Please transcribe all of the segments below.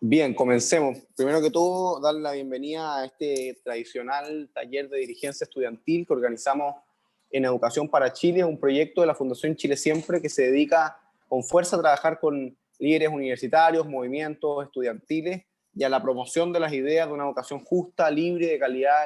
Bien, comencemos. Primero que todo, darle la bienvenida a este tradicional taller de dirigencia estudiantil que organizamos en Educación para Chile, un proyecto de la Fundación Chile Siempre que se dedica con fuerza a trabajar con líderes universitarios, movimientos estudiantiles y a la promoción de las ideas de una educación justa, libre, de calidad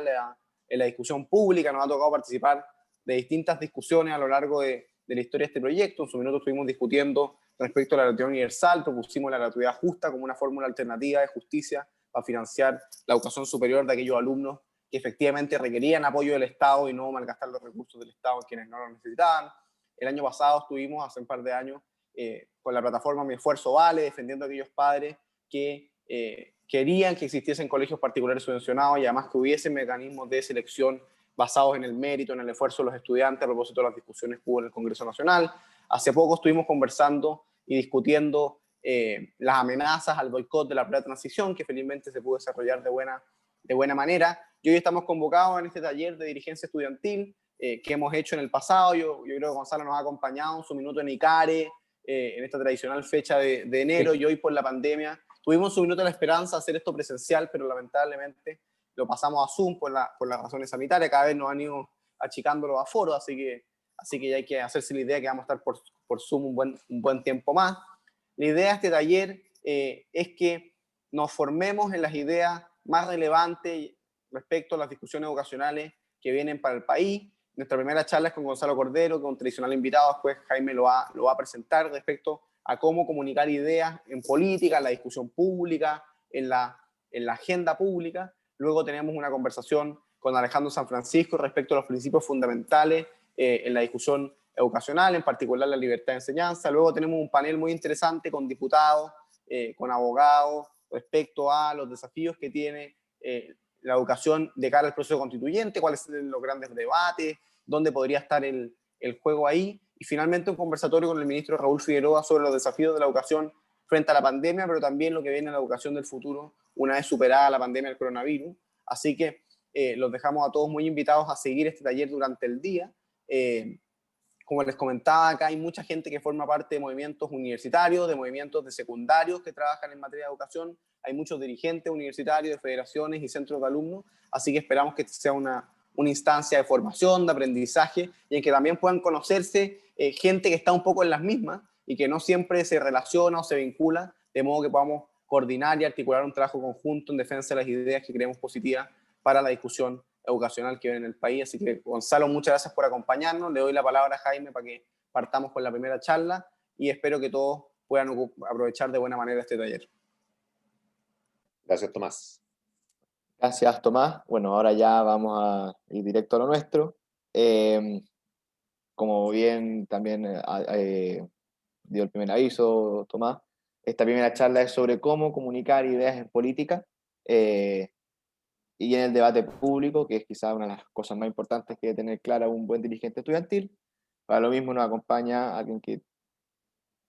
en la discusión pública. Nos ha tocado participar de distintas discusiones a lo largo de la historia de este proyecto. En su minuto estuvimos discutiendo respecto a la gratuidad universal, propusimos la gratuidad justa como una fórmula alternativa de justicia para financiar la educación superior de aquellos alumnos que efectivamente requerían apoyo del Estado y no malgastar los recursos del Estado en quienes no lo necesitaban. El año pasado estuvimos, hace un par de años, con la plataforma Mi Esfuerzo Vale, defendiendo a aquellos padres que querían que existiesen colegios particulares subvencionados y además que hubiese mecanismos de selección basados en el mérito, en el esfuerzo de los estudiantes a propósito de las discusiones que hubo en el Congreso Nacional. Hace poco estuvimos conversando y discutiendo las amenazas al boicot de la prueba de transición, que felizmente se pudo desarrollar de buena manera. Y hoy estamos convocados en este taller de dirigencia estudiantil que hemos hecho en el pasado. Yo creo que Gonzalo nos ha acompañado en su minuto en ICARE, en esta tradicional fecha de enero, y hoy por la pandemia tuvimos un minuto de la esperanza de hacer esto presencial, pero lamentablemente lo pasamos a Zoom por las razones sanitarias. Cada vez nos han ido achicando los aforos, así que ya hay que hacerse la idea que vamos a estar por Zoom un buen tiempo más. La idea de este taller es que nos formemos en las ideas más relevantes respecto a las discusiones educacionales que vienen para el país. Nuestra primera charla es con Gonzalo Cordero, que es un tradicional invitado. Después Jaime lo va a presentar respecto a cómo comunicar ideas en política, en la discusión pública, en la agenda pública. Luego tenemos una conversación con Alejandro San Francisco respecto a los principios fundamentales en la discusión educacional, en particular la libertad de enseñanza. Luego tenemos un panel muy interesante con diputados, con abogados, respecto a los desafíos que tiene la educación de cara al proceso constituyente, cuáles son los grandes debates, dónde podría estar el juego ahí. Y finalmente un conversatorio con el ministro Raúl Figueroa sobre los desafíos de la educación frente a la pandemia, pero también lo que viene en la educación del futuro una vez superada la pandemia del coronavirus. Así que los dejamos a todos muy invitados a seguir este taller durante el día. Como les comentaba, acá hay mucha gente que forma parte de movimientos universitarios, de movimientos de secundarios que trabajan en materia de educación. Hay muchos dirigentes universitarios, de federaciones y centros de alumnos. Así que esperamos que sea una instancia de formación, de aprendizaje, y en que también puedan conocerse gente que está un poco en las mismas y que no siempre se relaciona o se vincula, de modo que podamos coordinar y articular un trabajo conjunto en defensa de las ideas que creemos positivas para la discusión educacional que viene en el país. Así que, Gonzalo, muchas gracias por acompañarnos. Le doy la palabra a Jaime para que partamos con la primera charla y espero que todos puedan aprovechar de buena manera este taller. Gracias, Tomás. Gracias, Tomás. Bueno, ahora ya vamos a ir directo a lo nuestro. Como bien también dio el primer aviso, Tomás, esta primera charla es sobre cómo comunicar ideas en política y en el debate público, que es quizás una de las cosas más importantes que debe tener clara un buen dirigente estudiantil. Para lo mismo nos acompaña alguien que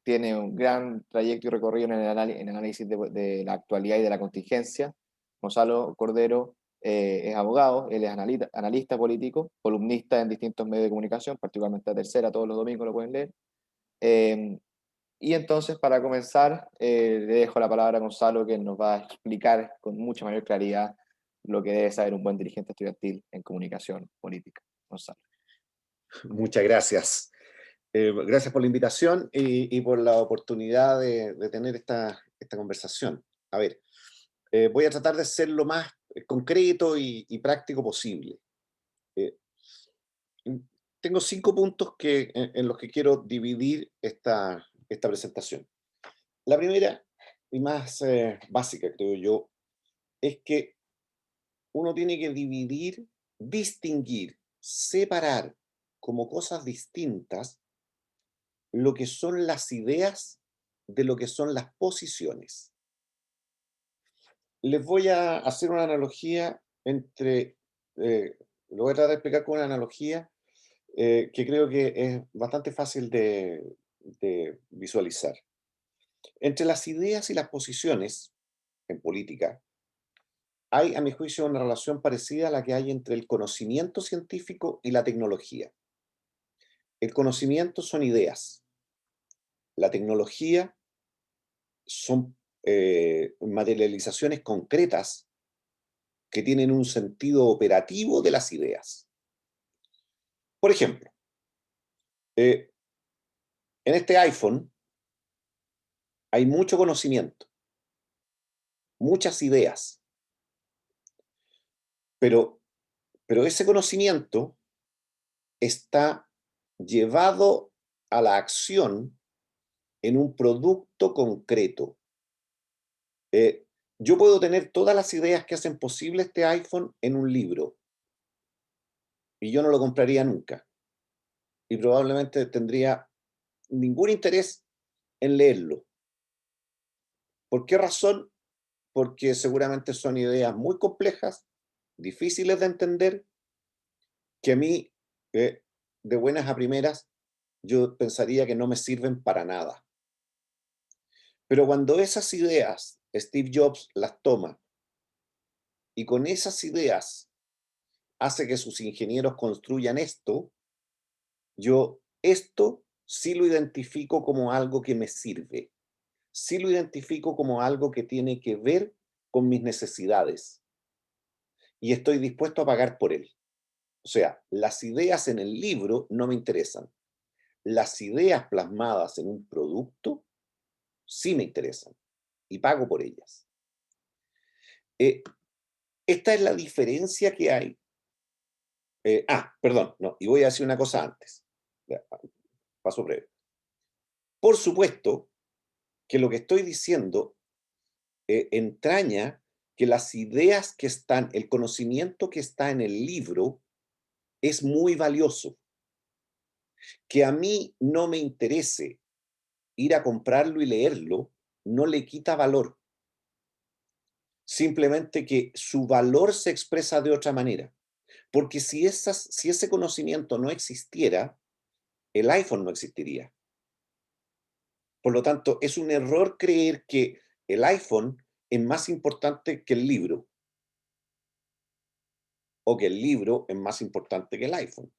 tiene un gran trayecto y recorrido en el análisis de la actualidad y de la contingencia. Gonzalo Cordero es abogado, él es analista político, columnista en distintos medios de comunicación, particularmente La Tercera, todos los domingos lo pueden leer. Y entonces, para comenzar, le dejo la palabra a Gonzalo, que nos va a explicar con mucha mayor claridad lo que debe saber un buen dirigente estudiantil en comunicación política. Gonzalo. Muchas gracias. Gracias por la invitación y por la oportunidad de tener esta conversación. A ver, voy a tratar de ser lo más concreto y práctico posible. Tengo 5 puntos en los que quiero dividir esta presentación. La primera y más básica, creo yo, es que uno tiene que dividir, distinguir, separar como cosas distintas lo que son las ideas de lo que son las posiciones. Les voy a hacer una analogía lo voy a tratar de explicar con una analogía que creo que es bastante fácil de visualizar. Entre las ideas y las posiciones en política, hay, a mi juicio, una relación parecida a la que hay entre el conocimiento científico y la tecnología. El conocimiento son ideas. La tecnología son materializaciones concretas que tienen un sentido operativo de las ideas. Por ejemplo, en este iPhone hay mucho conocimiento, muchas ideas, pero ese conocimiento está llevado a la acción en un producto concreto. Yo puedo tener todas las ideas que hacen posible este iPhone en un libro y yo no lo compraría nunca y probablemente tendría ningún interés en leerlo. ¿Por qué razón? Porque seguramente son ideas muy complejas, difíciles de entender, que a mí, de buenas a primeras, yo pensaría que no me sirven para nada. Pero cuando esas ideas Steve Jobs las toma y con esas ideas hace que sus ingenieros construyan esto, yo esto sí lo identifico como algo que me sirve, sí lo identifico como algo que tiene que ver con mis necesidades y estoy dispuesto a pagar por él. O sea, las ideas en el libro no me interesan. Las ideas plasmadas en un producto sí me interesan y pago por ellas. Esta es la diferencia que hay. Perdón, no, y voy a decir una cosa antes. Paso breve. Por supuesto que lo que estoy diciendo entraña que las ideas que están, el conocimiento que está en el libro es muy valioso. Que a mí no me interese ir a comprarlo y leerlo, no le quita valor. Simplemente que su valor se expresa de otra manera. Porque si ese conocimiento no existiera, el iPhone no existiría. Por lo tanto, es un error creer que el iPhone es más importante que el libro o que el libro es más importante que el iPhone.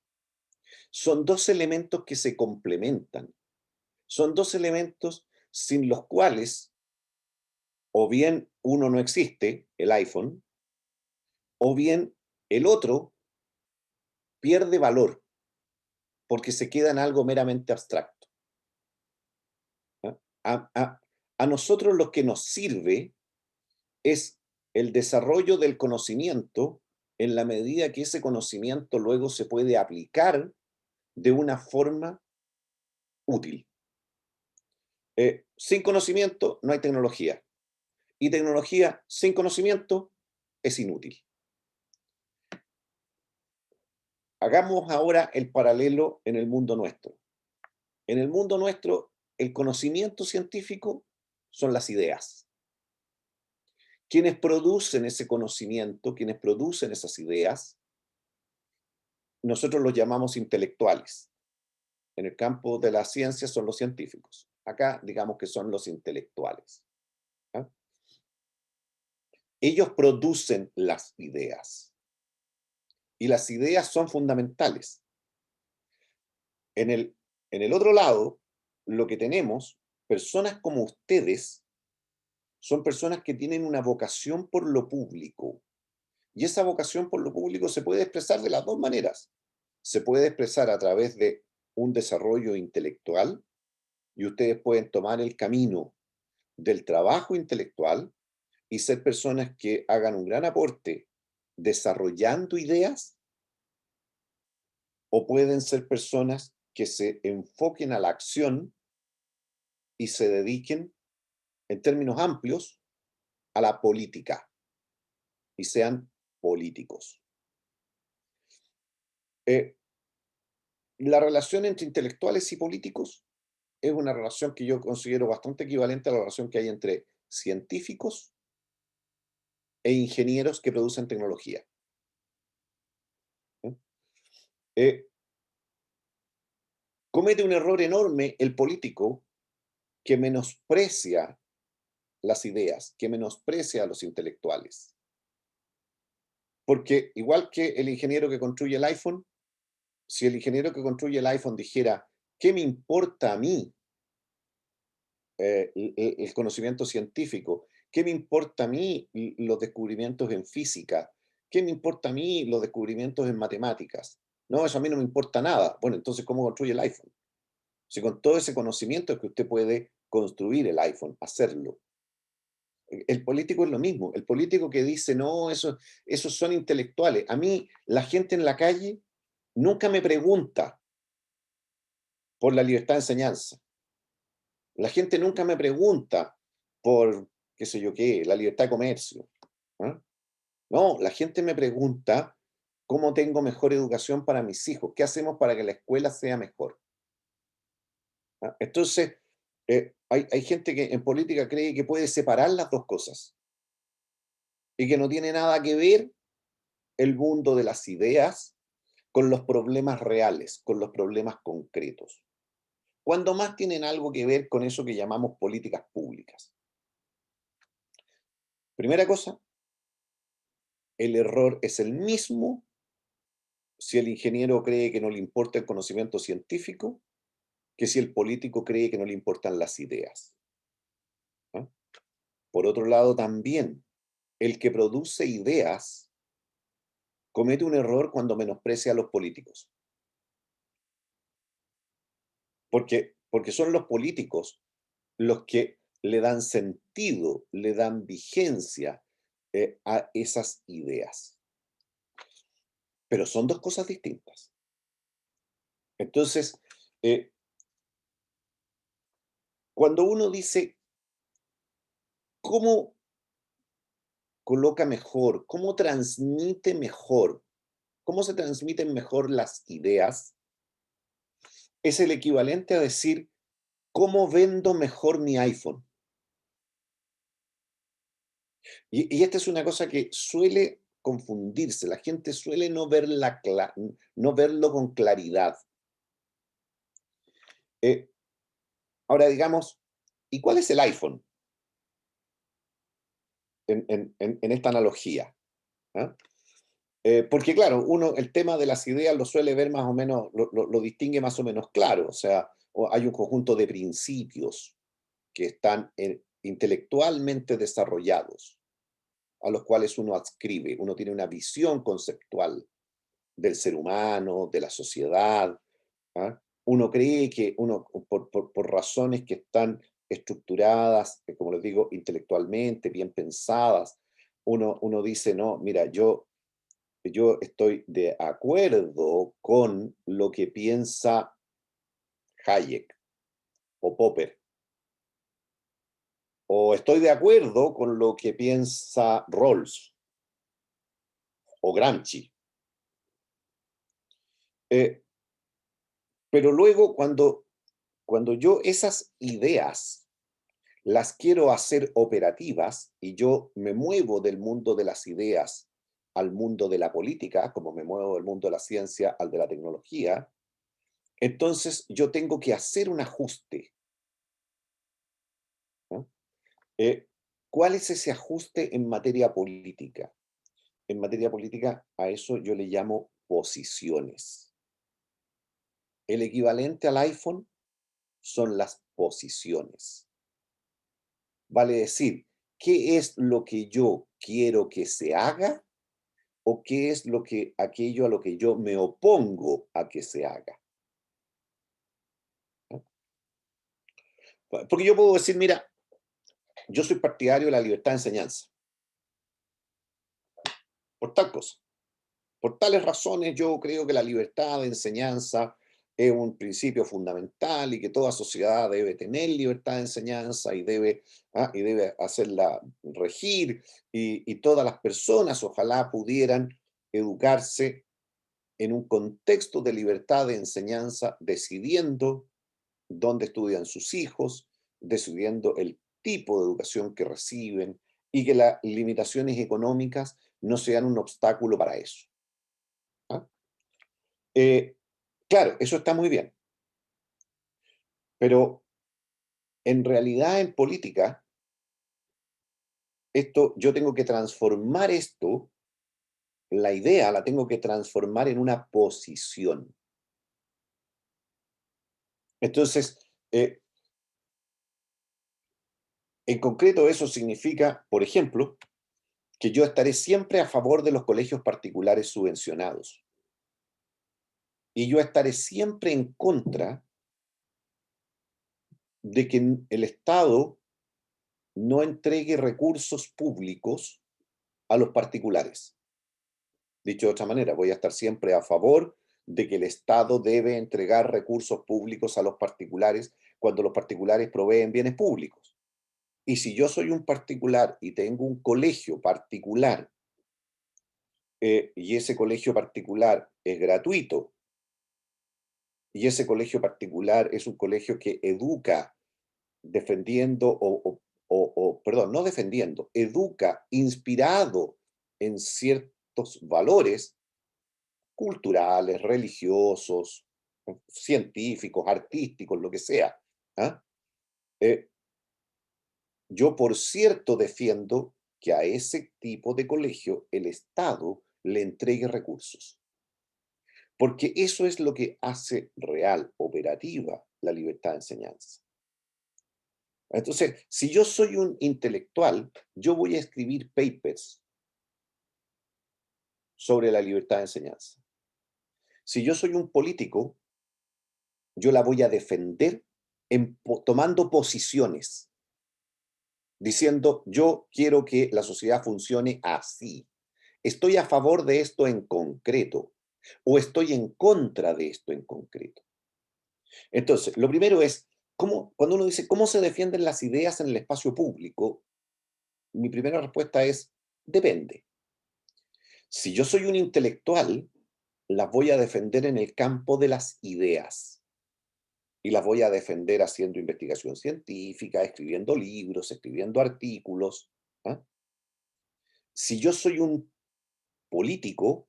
Son dos elementos que se complementan. Son dos elementos sin los cuales o bien uno no existe, el iPhone, o bien el otro pierde valor porque se queda en algo meramente abstracto. ¿Ah? A nosotros lo que nos sirve es el desarrollo del conocimiento en la medida que ese conocimiento luego se puede aplicar de una forma útil. Sin conocimiento no hay tecnología y tecnología sin conocimiento es inútil. Hagamos ahora el paralelo en el mundo nuestro. En el mundo nuestro, el conocimiento científico son las ideas. Quienes producen ese conocimiento, quienes producen esas ideas, nosotros los llamamos intelectuales. En el campo de la ciencia son los científicos. Acá digamos que son los intelectuales. ¿Ah? Ellos producen las ideas. Y las ideas son fundamentales. En el otro lado, lo que tenemos, personas como ustedes, son personas que tienen una vocación por lo público. Y esa vocación por lo público se puede expresar de las dos maneras. Se puede expresar a través de un desarrollo intelectual y ustedes pueden tomar el camino del trabajo intelectual y ser personas que hagan un gran aporte desarrollando ideas, o pueden ser personas que se enfoquen a la acción y se dediquen, en términos amplios, a la política y sean políticos. La relación entre intelectuales y políticos es una relación que yo considero bastante equivalente a la relación que hay entre científicos e ingenieros que producen tecnología. Comete un error enorme el político que menosprecia las ideas, que menosprecia a los intelectuales. Porque igual que el ingeniero que construye el iPhone, si el ingeniero que construye el iPhone dijera, ¿qué me importa a mí el conocimiento científico. ¿Qué me importa a mí los descubrimientos en física? ¿Qué me importa a mí los descubrimientos en matemáticas? No, eso a mí no me importa nada. Bueno, entonces, ¿cómo construye el iPhone? Si con todo ese conocimiento es que usted puede construir el iPhone, hacerlo. El político es lo mismo. El político que dice, no, esos son intelectuales. A mí, la gente en la calle nunca me pregunta por la libertad de enseñanza. La gente nunca me pregunta por, qué sé yo qué, la libertad de comercio. ¿Ah? No, la gente me pregunta cómo tengo mejor educación para mis hijos, qué hacemos para que la escuela sea mejor. ¿Ah? Entonces, hay gente que en política cree que puede separar las dos cosas y que no tiene nada que ver el mundo de las ideas con los problemas reales, con los problemas concretos. Cuando más tienen algo que ver con eso que llamamos políticas públicas. Primera cosa, el error es el mismo si el ingeniero cree que no le importa el conocimiento científico que si el político cree que no le importan las ideas. ¿Ah? Por otro lado, también, el que produce ideas comete un error cuando menosprecia a los políticos. Porque son los políticos los que le dan sentido, le dan vigencia a esas ideas. Pero son dos cosas distintas. Entonces, cuando uno dice, ¿cómo coloca mejor? ¿Cómo transmite mejor? ¿Cómo se transmiten mejor las ideas? Es el equivalente a decir, ¿cómo vendo mejor mi iPhone? Y esta es una cosa que suele confundirse. La gente suele no verlo con claridad. Ahora digamos, ¿y cuál es el iPhone en esta analogía? ¿Ah? Porque claro, uno el tema de las ideas lo suele ver más o menos, lo distingue más o menos claro. O sea, hay un conjunto de principios que están intelectualmente desarrollados, a los cuales uno adscribe, uno tiene una visión conceptual del ser humano, de la sociedad. ¿Ah? Uno cree que por razones que están estructuradas, como les digo, intelectualmente, bien pensadas, uno dice, no, mira, yo estoy de acuerdo con lo que piensa Hayek o Popper, o estoy de acuerdo con lo que piensa Rawls o Gramsci. Eh, pero luego cuando yo esas ideas las quiero hacer operativas y yo me muevo del mundo de las ideas al mundo de la política, como me muevo del mundo de la ciencia al de la tecnología, entonces yo tengo que hacer un ajuste. ¿No? ¿Cuál es ese ajuste en materia política? En materia política a eso yo le llamo posiciones. El equivalente al iPhone son las posiciones. Vale decir, ¿qué es lo que yo quiero que se haga o qué es aquello a lo que yo me opongo a que se haga? ¿No? Porque yo puedo decir, mira, yo soy partidario de la libertad de enseñanza, por tal cosa. Por tales razones yo creo que la libertad de enseñanza es un principio fundamental y que toda sociedad debe tener libertad de enseñanza y debe hacerla regir y todas las personas ojalá pudieran educarse en un contexto de libertad de enseñanza, decidiendo dónde estudian sus hijos, decidiendo el tipo de educación que reciben y que las limitaciones económicas no sean un obstáculo para eso. ¿Ah? Eh, claro, eso está muy bien, pero en realidad en política, yo tengo que transformar esto, la idea la tengo que transformar en una posición. Entonces, En concreto, eso significa, por ejemplo, que yo estaré siempre a favor de los colegios particulares subvencionados. Y yo estaré siempre en contra de que el Estado no entregue recursos públicos a los particulares. Dicho de otra manera, voy a estar siempre a favor de que el Estado debe entregar recursos públicos a los particulares cuando los particulares proveen bienes públicos. Y si yo soy un particular y tengo un colegio particular, y ese colegio particular es gratuito, y ese colegio particular es un colegio que educa defendiendo perdón, no defendiendo, educa inspirado en ciertos valores culturales, religiosos, científicos, artísticos, lo que sea. ¿Ah? Eh, yo, por cierto, defiendo que a ese tipo de colegio el Estado le entregue recursos, porque eso es lo que hace real, operativa, la libertad de enseñanza. Entonces, si yo soy un intelectual, yo voy a escribir papers sobre la libertad de enseñanza. Si yo soy un político, yo la voy a defender tomando posiciones, diciendo, yo quiero que la sociedad funcione así. Estoy a favor de esto en concreto o estoy en contra de esto en concreto. Entonces, lo primero es, cuando uno dice, ¿cómo se defienden las ideas en el espacio público? Mi primera respuesta es, depende. Si yo soy un intelectual, las voy a defender en el campo de las ideas. Y las voy a defender haciendo investigación científica, escribiendo libros, escribiendo artículos. ¿Ah? Si yo soy un político,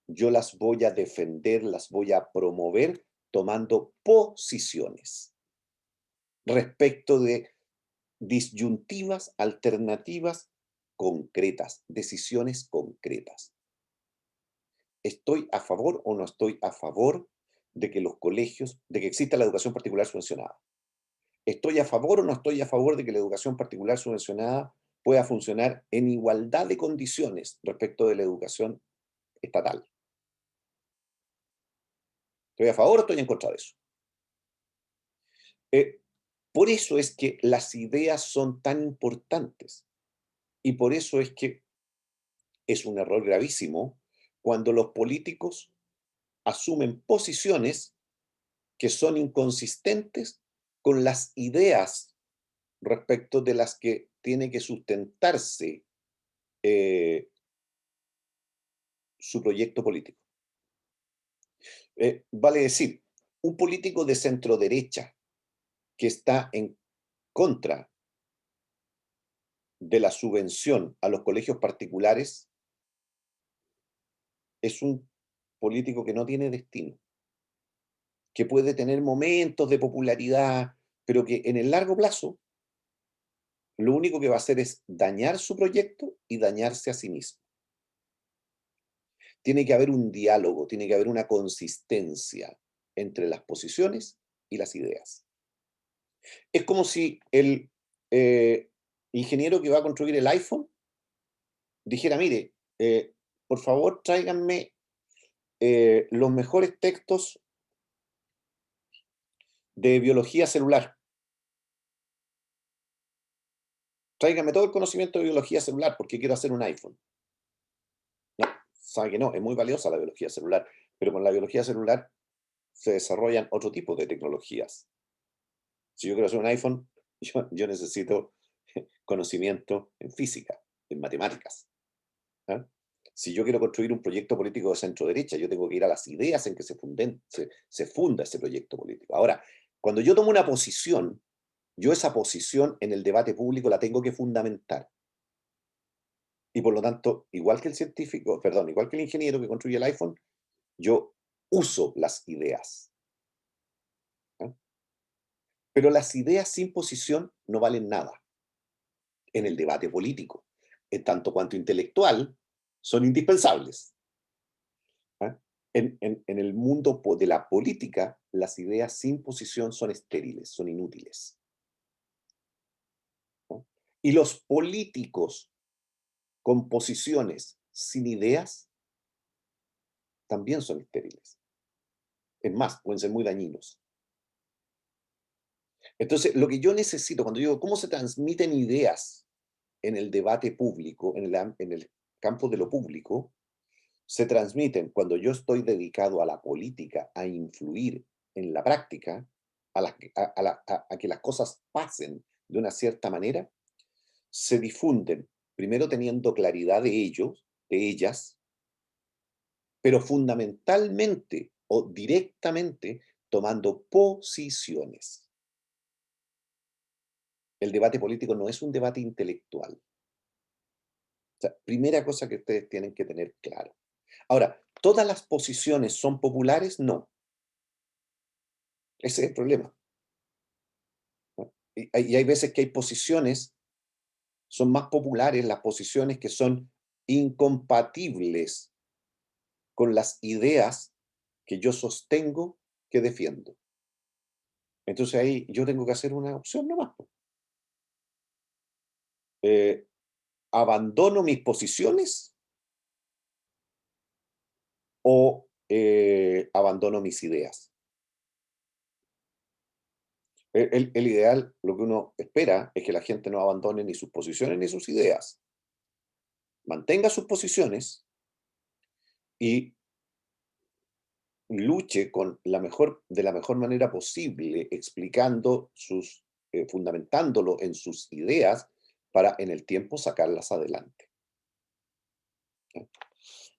yo las voy a defender, las voy a promover tomando posiciones respecto de disyuntivas, alternativas concretas, decisiones concretas. ¿Estoy a favor o no estoy a favor de que los colegios, de que exista la educación particular subvencionada? ¿Estoy a favor o no estoy a favor de que la educación particular subvencionada pueda funcionar en igualdad de condiciones respecto de la educación estatal? ¿Estoy a favor o estoy en contra de eso? Eh, por eso es que las ideas son tan importantes y por eso es que es un error gravísimo cuando los políticos asumen posiciones que son inconsistentes con las ideas respecto de las que tiene que sustentarse su proyecto político. Vale decir, un político de centro derecha que está en contra de la subvención a los colegios particulares es un político que no tiene destino, que puede tener momentos de popularidad, pero que en el largo plazo lo único que va a hacer es dañar su proyecto y dañarse a sí mismo. Tiene que haber un diálogo, tiene que haber una consistencia entre las posiciones y las ideas. Es como si el ingeniero que va a construir el iPhone dijera, mire, por favor tráiganme los mejores textos de biología celular. Tráiganme todo el conocimiento de biología celular porque quiero hacer un iPhone. No, sabe que no, es muy valiosa la biología celular, pero con la biología celular se desarrollan otro tipo de tecnologías. Si yo quiero hacer un iPhone, yo necesito conocimiento en física, en matemáticas. ¿Ah? Si yo quiero construir un proyecto político de centro derecha, yo tengo que ir a las ideas en que se funda ese proyecto político. Ahora, cuando yo tomo una posición, yo esa posición en el debate público la tengo que fundamentar. Y por lo tanto, igual que el científico, perdón, igual que el ingeniero que construye el iPhone, yo uso las ideas. ¿Ah? Pero las ideas sin posición no valen nada en el debate político. En tanto cuanto intelectual, son indispensables. ¿Ah? En el mundo de la política, las ideas sin posición son estériles, son inútiles. ¿No? Y los políticos con posiciones sin ideas también son estériles. Es más, pueden ser muy dañinos. Entonces, lo que yo necesito, cuando digo cómo se transmiten ideas en el debate público, en el campo de lo público, se transmiten cuando yo estoy dedicado a la política, a influir en la práctica, a que las cosas pasen de una cierta manera, se difunden, primero teniendo claridad de ellos, de ellas, pero fundamentalmente o directamente tomando posiciones. El debate político no es un debate intelectual. O sea, primera cosa que ustedes tienen que tener claro. Ahora, ¿todas las posiciones son populares? No. Ese es el problema, ¿no? Y hay veces que hay posiciones, son más populares las posiciones que son incompatibles con las ideas que yo sostengo, que defiendo. Entonces ahí yo tengo que hacer una opción nomás. Eh, ¿Abandono mis posiciones o abandono mis ideas? El ideal, lo que uno espera, es que la gente no abandone ni sus posiciones ni sus ideas. Mantenga sus posiciones y luche de la mejor manera posible, explicando fundamentándolo en sus ideas para en el tiempo sacarlas adelante. ¿Sí?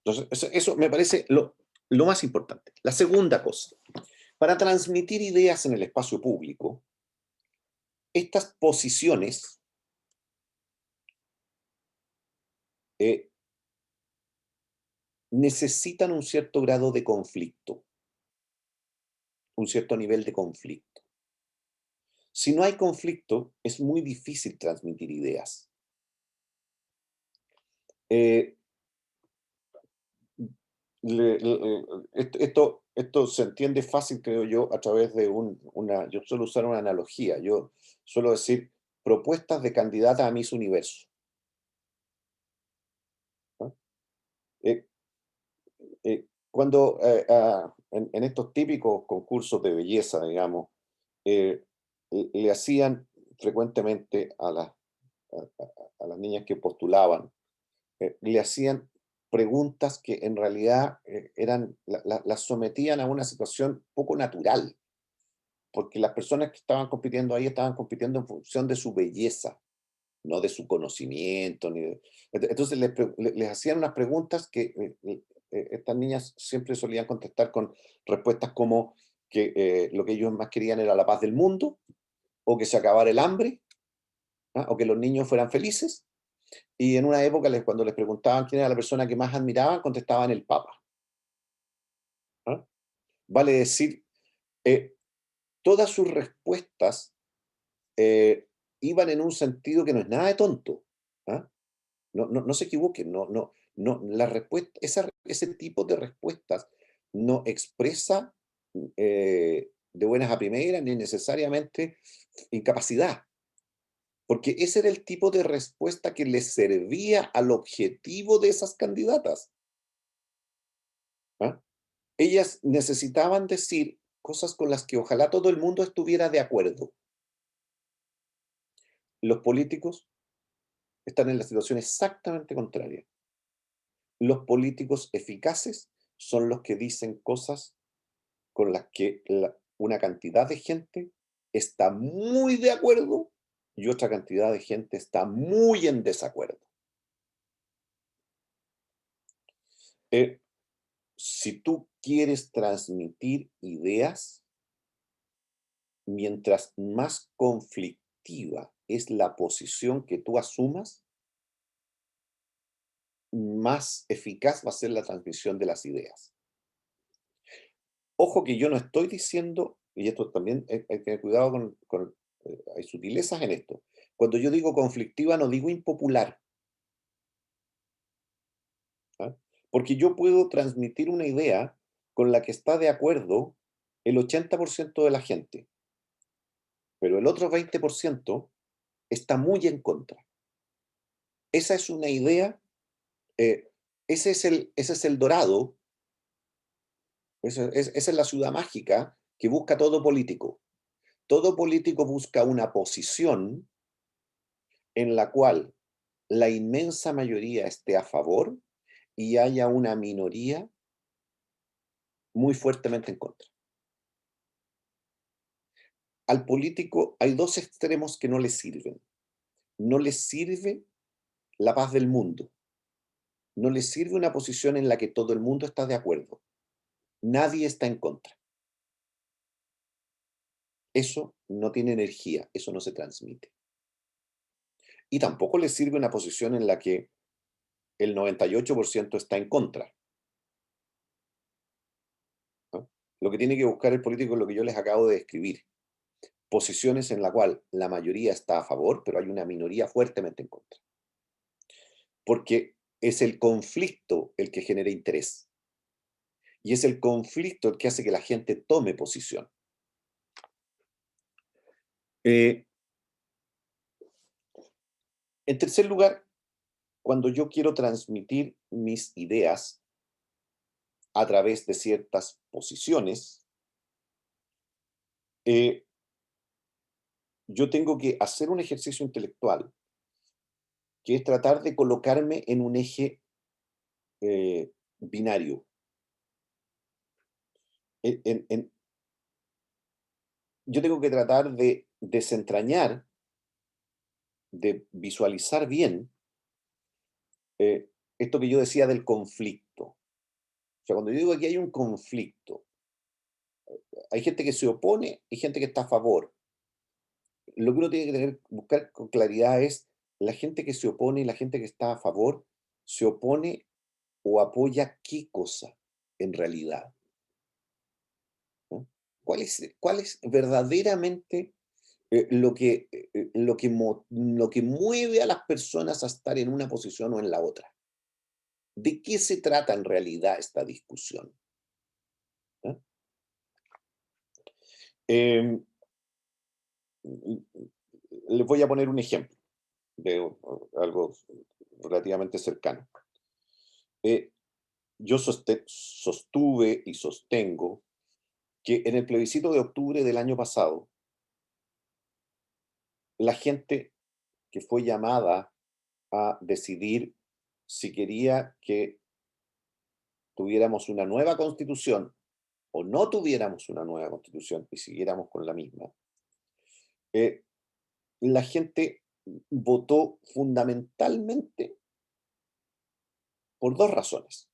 Entonces, eso me parece lo más importante. La segunda cosa, para transmitir ideas en el espacio público, estas posiciones eh, necesitan un cierto grado de conflicto, un cierto nivel de conflicto. Si no hay conflicto, es muy difícil transmitir ideas. Eh, esto se entiende fácil, creo yo, a través de yo suelo usar una analogía, yo suelo decir propuestas de candidata a Miss Universo, ¿no? Eh, en estos típicos concursos de belleza, digamos, le hacían frecuentemente a las niñas que postulaban, le hacían preguntas que en realidad las sometían a una situación poco natural, porque las personas que estaban compitiendo ahí estaban compitiendo en función de su belleza, no de su conocimiento. Entonces les hacían unas preguntas que estas niñas siempre solían contestar con respuestas como que lo que ellos más querían era la paz del mundo, o que se acabara el hambre, ¿ah? O que los niños fueran felices. Y en una época, cuando les preguntaban quién era la persona que más admiraban, contestaban el Papa, ¿ah? Vale decir, eh, todas sus respuestas iban en un sentido que no es nada de tonto, ¿ah? No se equivoquen, ese tipo de respuestas no expresa de buenas a primeras ni necesariamente incapacidad, porque ese era el tipo de respuesta que les servía al objetivo de esas candidatas, ¿ah? Ellas necesitaban decir cosas con las que ojalá todo el mundo estuviera de acuerdo. Los políticos están en la situación exactamente contraria. Los políticos eficaces son los que dicen cosas con las que una cantidad de gente está muy de acuerdo y otra cantidad de gente está muy en desacuerdo. Eh, si tú quieres transmitir ideas, mientras más conflictiva es la posición que tú asumas, más eficaz va a ser la transmisión de las ideas. Ojo que yo no estoy diciendo, y esto también hay que tener cuidado hay sutilezas en esto. Cuando yo digo conflictiva, no digo impopular, ¿ah? Porque yo puedo transmitir una idea con la que está de acuerdo el 80% de la gente, pero el otro 20% está muy en contra. esa es una idea, ese es el dorado, esa es la ciudad mágica que busca todo político. Todo político busca una posición en la cual la inmensa mayoría esté a favor y haya una minoría muy fuertemente en contra. Al político hay dos extremos que no le sirven. No le sirve la paz del mundo. No le sirve una posición en la que todo el mundo está de acuerdo. Nadie está en contra. Eso no tiene energía, eso no se transmite. Y tampoco le sirve una posición en la que el 98% está en contra, ¿no? Lo que tiene que buscar el político es lo que yo les acabo de describir. Posiciones en la cual la mayoría está a favor, pero hay una minoría fuertemente en contra. Porque es el conflicto el que genera interés. Y es el conflicto el que hace que la gente tome posición. En tercer lugar, cuando yo quiero transmitir mis ideas a través de ciertas posiciones, yo tengo que hacer un ejercicio intelectual, que es tratar de colocarme en un eje binario. Yo tengo que tratar de desentrañar, de visualizar bien esto que yo decía del conflicto. O sea, cuando yo digo aquí hay un conflicto, hay gente que se opone y gente que está a favor. Lo que uno tiene que buscar con claridad es la gente que se opone y la gente que está a favor, se opone o apoya qué cosa en realidad, ¿no? ¿Cuál es verdaderamente lo que mueve a las personas a estar en una posición o en la otra? ¿De qué se trata en realidad esta discusión? ¿No? Em, Les voy a poner un ejemplo de algo relativamente cercano. Eh, yo sostuve y sostengo que en el plebiscito de octubre del año pasado, la gente que fue llamada a decidir si quería que tuviéramos una nueva constitución o no tuviéramos una nueva constitución y siguiéramos con la misma, eh, la gente votó fundamentalmente por dos razones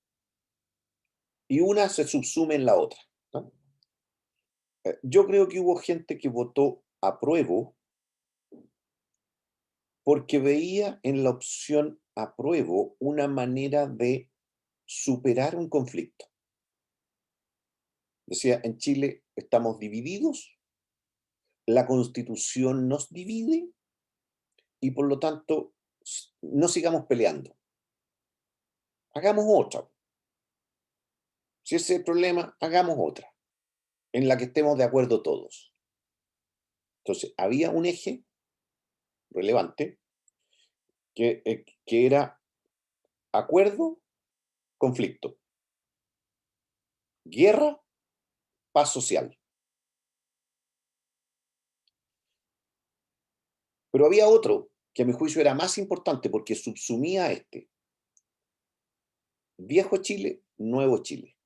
y una se subsume en la otra, ¿no? Yo creo que hubo gente que votó apruebo porque veía en la opción apruebo una manera de superar un conflicto. Decía, en Chile estamos divididos, la Constitución nos divide y por lo tanto no sigamos peleando. Hagamos otra. Si ese es el problema, hagamos otra, en la que estemos de acuerdo todos. Entonces, había un eje relevante que era acuerdo, conflicto, guerra, paz social. Pero había otro que a mi juicio era más importante porque subsumía a este. Viejo Chile, nuevo Chile.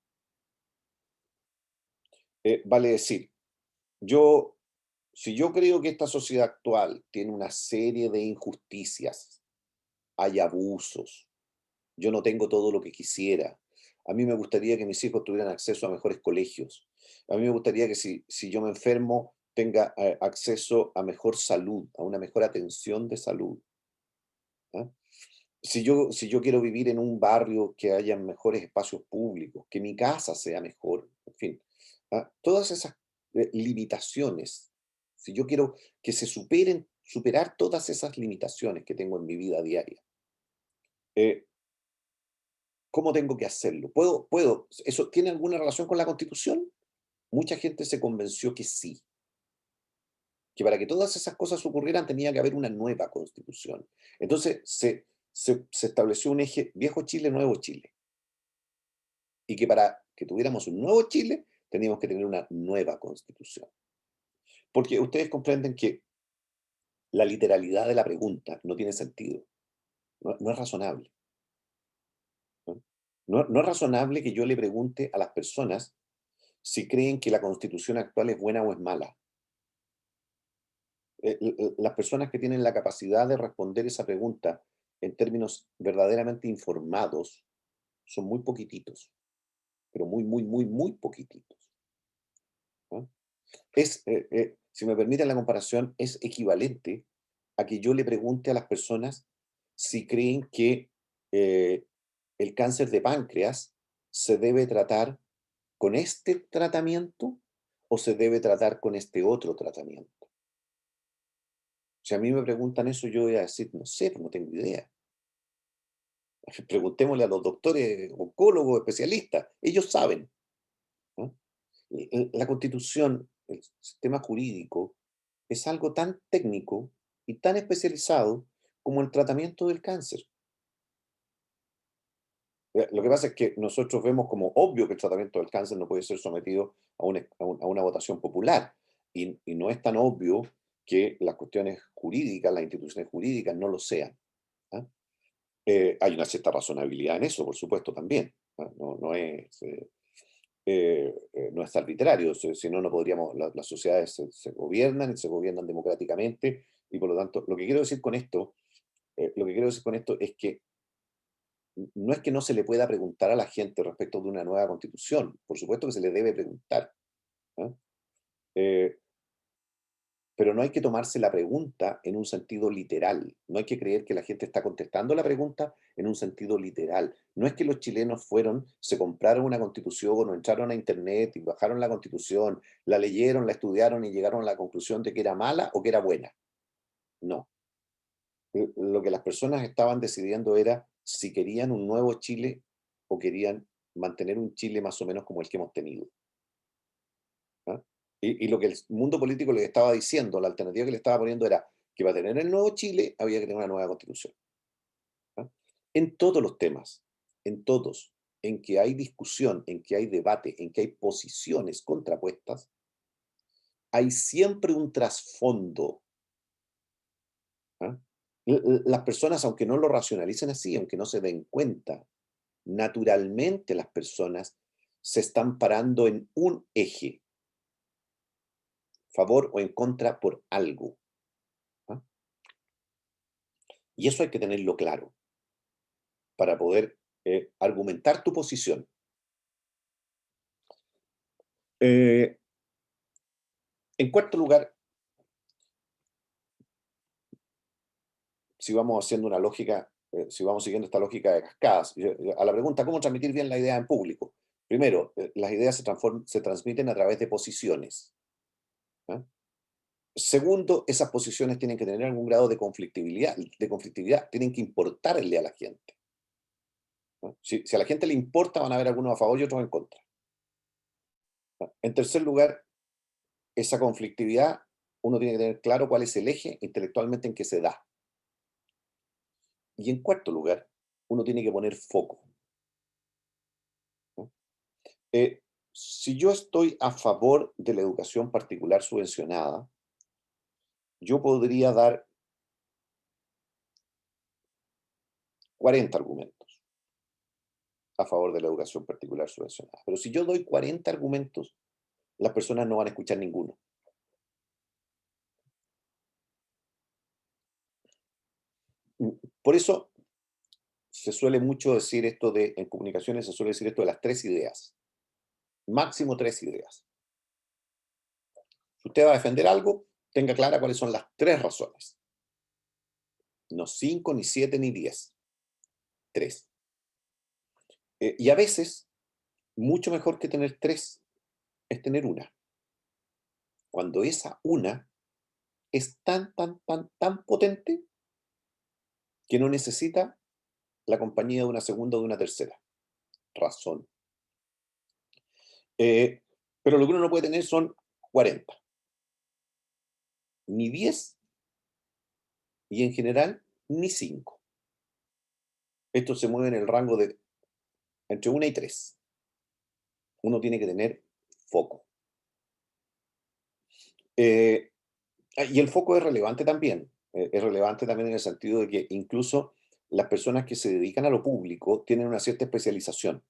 Vale decir, si yo creo que esta sociedad actual tiene una serie de injusticias, hay abusos, yo no tengo todo lo que quisiera, a mí me gustaría que mis hijos tuvieran acceso a mejores colegios, a mí me gustaría que si yo me enfermo tenga acceso a mejor salud, a una mejor atención de salud, ¿ah? Si yo quiero vivir en un barrio que haya mejores espacios públicos, que mi casa sea mejor, en fin, todas esas limitaciones, si yo quiero que se superar todas esas limitaciones que tengo en mi vida diaria, eh, ¿cómo tengo que hacerlo? ¿Eso tiene alguna relación con la Constitución? Mucha gente se convenció que sí, que para que todas esas cosas ocurrieran tenía que haber una nueva Constitución. Entonces se estableció un eje viejo Chile, nuevo Chile. Y que para que tuviéramos un nuevo Chile, teníamos que tener una nueva constitución. Porque ustedes comprenden que la literalidad de la pregunta no tiene sentido, no es razonable. ¿No? No es razonable que yo le pregunte a las personas si creen que la constitución actual es buena o es mala. Las personas que tienen la capacidad de responder esa pregunta en términos verdaderamente informados son muy poquititos, pero muy, muy, muy, muy poquititos. ¿No? Si me permiten la comparación, es equivalente a que yo le pregunte a las personas si creen que eh, el cáncer de páncreas se debe tratar con este tratamiento o se debe tratar con este otro tratamiento. Si a mí me preguntan eso, yo voy a decir, no sé, pues no tengo idea. Preguntémosle a los doctores, oncólogos, especialistas, ellos saben. ¿No? La Constitución, el sistema jurídico, es algo tan técnico y tan especializado como el tratamiento del cáncer. Lo que pasa es que nosotros vemos como obvio que el tratamiento del cáncer no puede ser sometido a una votación popular. Y no es tan obvio que las cuestiones jurídicas, las instituciones jurídicas no lo sean. ¿Ah? Hay una cierta razonabilidad en eso, por supuesto, también. ¿Ah? No es arbitrario, si no, no podríamos, las sociedades se gobiernan y se gobiernan democráticamente, y por lo tanto, lo que quiero decir con esto, lo que quiero decir con esto es que no es que no se le pueda preguntar a la gente respecto de una nueva constitución, por supuesto que se le debe preguntar, ¿ah? Eh, pero no hay que tomarse la pregunta en un sentido literal. No hay que creer que la gente está contestando la pregunta en un sentido literal. No es que los chilenos fueron, se compraron una constitución o entraron a internet y bajaron la constitución, la leyeron, la estudiaron y llegaron a la conclusión de que era mala o que era buena. No. Lo que las personas estaban decidiendo era si querían un nuevo Chile o querían mantener un Chile más o menos como el que hemos tenido. ¿Ah? Y lo que el mundo político les estaba diciendo, la alternativa que le estaba poniendo era que para tener el nuevo Chile había que tener una nueva constitución. ¿Ah? En todos los temas, en todos, en que hay discusión, en que hay debate, en que hay posiciones contrapuestas, hay siempre un trasfondo. ¿Ah? Las personas, aunque no lo racionalicen así, aunque no se den cuenta, naturalmente las personas se están parando en un eje, favor o en contra por algo. ¿Ah? Y eso hay que tenerlo claro para poder argumentar tu posición. Eh, en cuarto lugar, si vamos haciendo una lógica, si vamos siguiendo esta lógica de cascadas, a la pregunta ¿cómo transmitir bien la idea en público? Primero, las ideas se transmiten a través de posiciones. ¿Ah? Segundo, esas posiciones tienen que tener algún grado de conflictividad, tienen que importarle a la gente. ¿No? Si a la gente le importa, van a haber algunos a favor y otros en contra. ¿No? En tercer lugar, esa conflictividad, uno tiene que tener claro cuál es el eje intelectualmente en que se da. Y en cuarto lugar, uno tiene que poner foco. ¿No? Si yo estoy a favor de la educación particular subvencionada, yo podría dar 40 argumentos a favor de la educación particular subvencionada. Pero si yo doy 40 argumentos, las personas no van a escuchar ninguno. Por eso se suele mucho decir esto en comunicaciones se suele decir esto de las 3 ideas. Máximo 3 ideas. Si usted va a defender algo, tenga clara cuáles son las 3 razones. No 5, ni 7, ni 10. 3. Y a veces, mucho mejor que tener 3 es tener una. Cuando esa una es tan, tan, tan, tan potente que no necesita la compañía de una segunda o de una tercera razón. Pero lo que uno no puede tener son 40, ni 10, y en general, ni 5. Esto se mueve en el rango de entre 1 y 3. Uno tiene que tener foco. Eh, y el foco es relevante también. Es relevante también en el sentido de que incluso las personas que se dedican a lo público tienen una cierta especialización.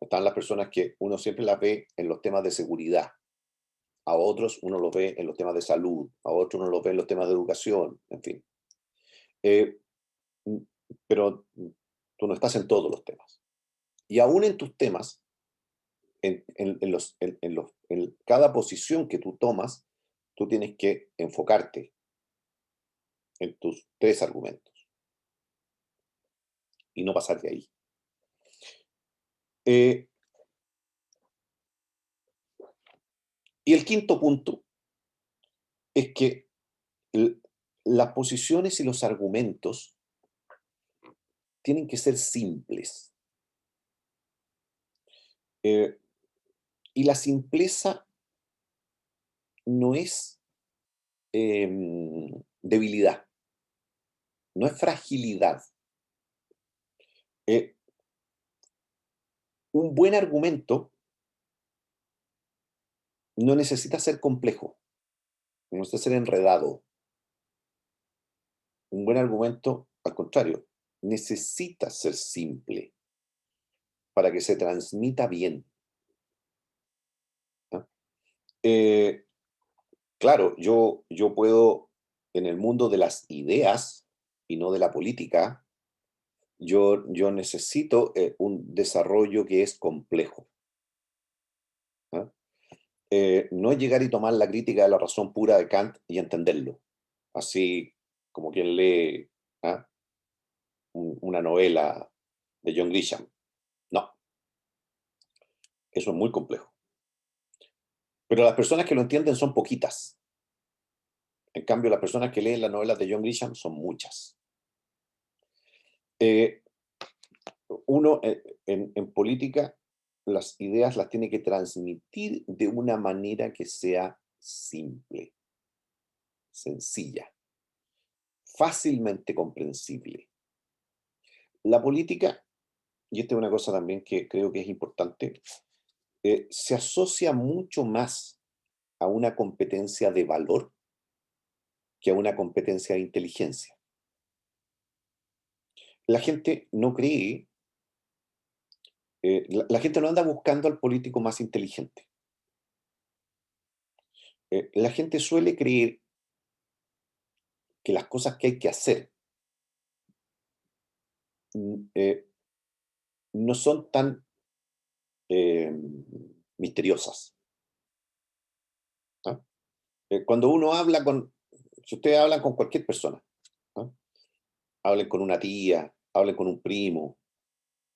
Están las personas que uno siempre las ve en los temas de seguridad, a otros uno los ve en los temas de salud, a otros uno los ve en los temas de educación, en fin. Eh, mm, pero tú no estás en todos los temas. Y aún en tus temas, en cada posición que tú tomas, tú tienes que enfocarte en tus 3 argumentos y no pasar de ahí. Eh, y el quinto punto es que l las posiciones y los argumentos tienen que ser simples. Eh, y la simpleza no es, debilidad, no es fragilidad. Eh, un buen argumento no necesita ser complejo, no necesita ser enredado. Un buen argumento, al contrario, necesita ser simple para que se transmita bien, ¿ah? Eh, claro, yo puedo, en el mundo de las ideas y no de la política, yo necesito un desarrollo que es complejo, ¿ah? No es llegar y tomar la crítica de la razón pura de Kant y entenderlo, así como quien lee, ¿ah? Una novela de John Grisham. No, eso es muy complejo. Pero las personas que lo entienden son poquitas. En cambio, las personas que leen las novelas de John Grisham son muchas. Eh, uno en política las ideas las tiene que transmitir de una manera que sea simple, sencilla, fácilmente comprensible. La política, y esta es una cosa también que creo que es importante, se asocia mucho más a una competencia de valor que a una competencia de inteligencia. La gente no cree, la gente no anda buscando al político más inteligente. La gente suele creer que las cosas que hay que hacer eh, no son tan eh, misteriosas. ¿Ah? Cuando uno habla con, si ustedes hablan con cualquier persona, ¿ah? Hablen con una tía, hablen con un primo,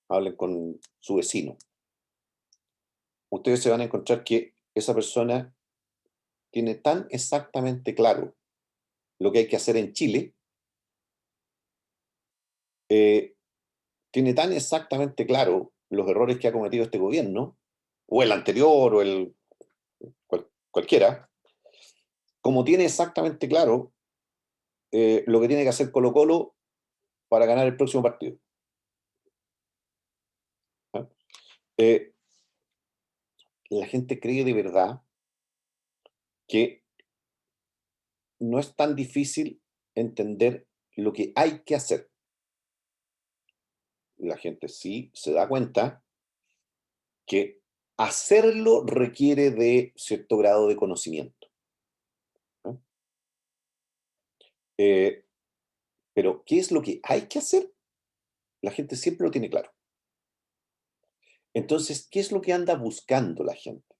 hablen con su vecino, ustedes se van a encontrar que esa persona tiene tan exactamente claro lo que hay que hacer en Chile, eh, tiene tan exactamente claro los errores que ha cometido este gobierno, o el anterior, o el cualquiera, como tiene exactamente claro lo que tiene que hacer Colo Colo para ganar el próximo partido. ¿Ah? Eh, la gente cree de verdad que no es tan difícil entender lo que hay que hacer. La gente sí se da cuenta que hacerlo requiere de cierto grado de conocimiento, ¿no? Eh, pero, ¿qué es lo que hay que hacer? La gente siempre lo tiene claro. Entonces, ¿qué es lo que anda buscando la gente?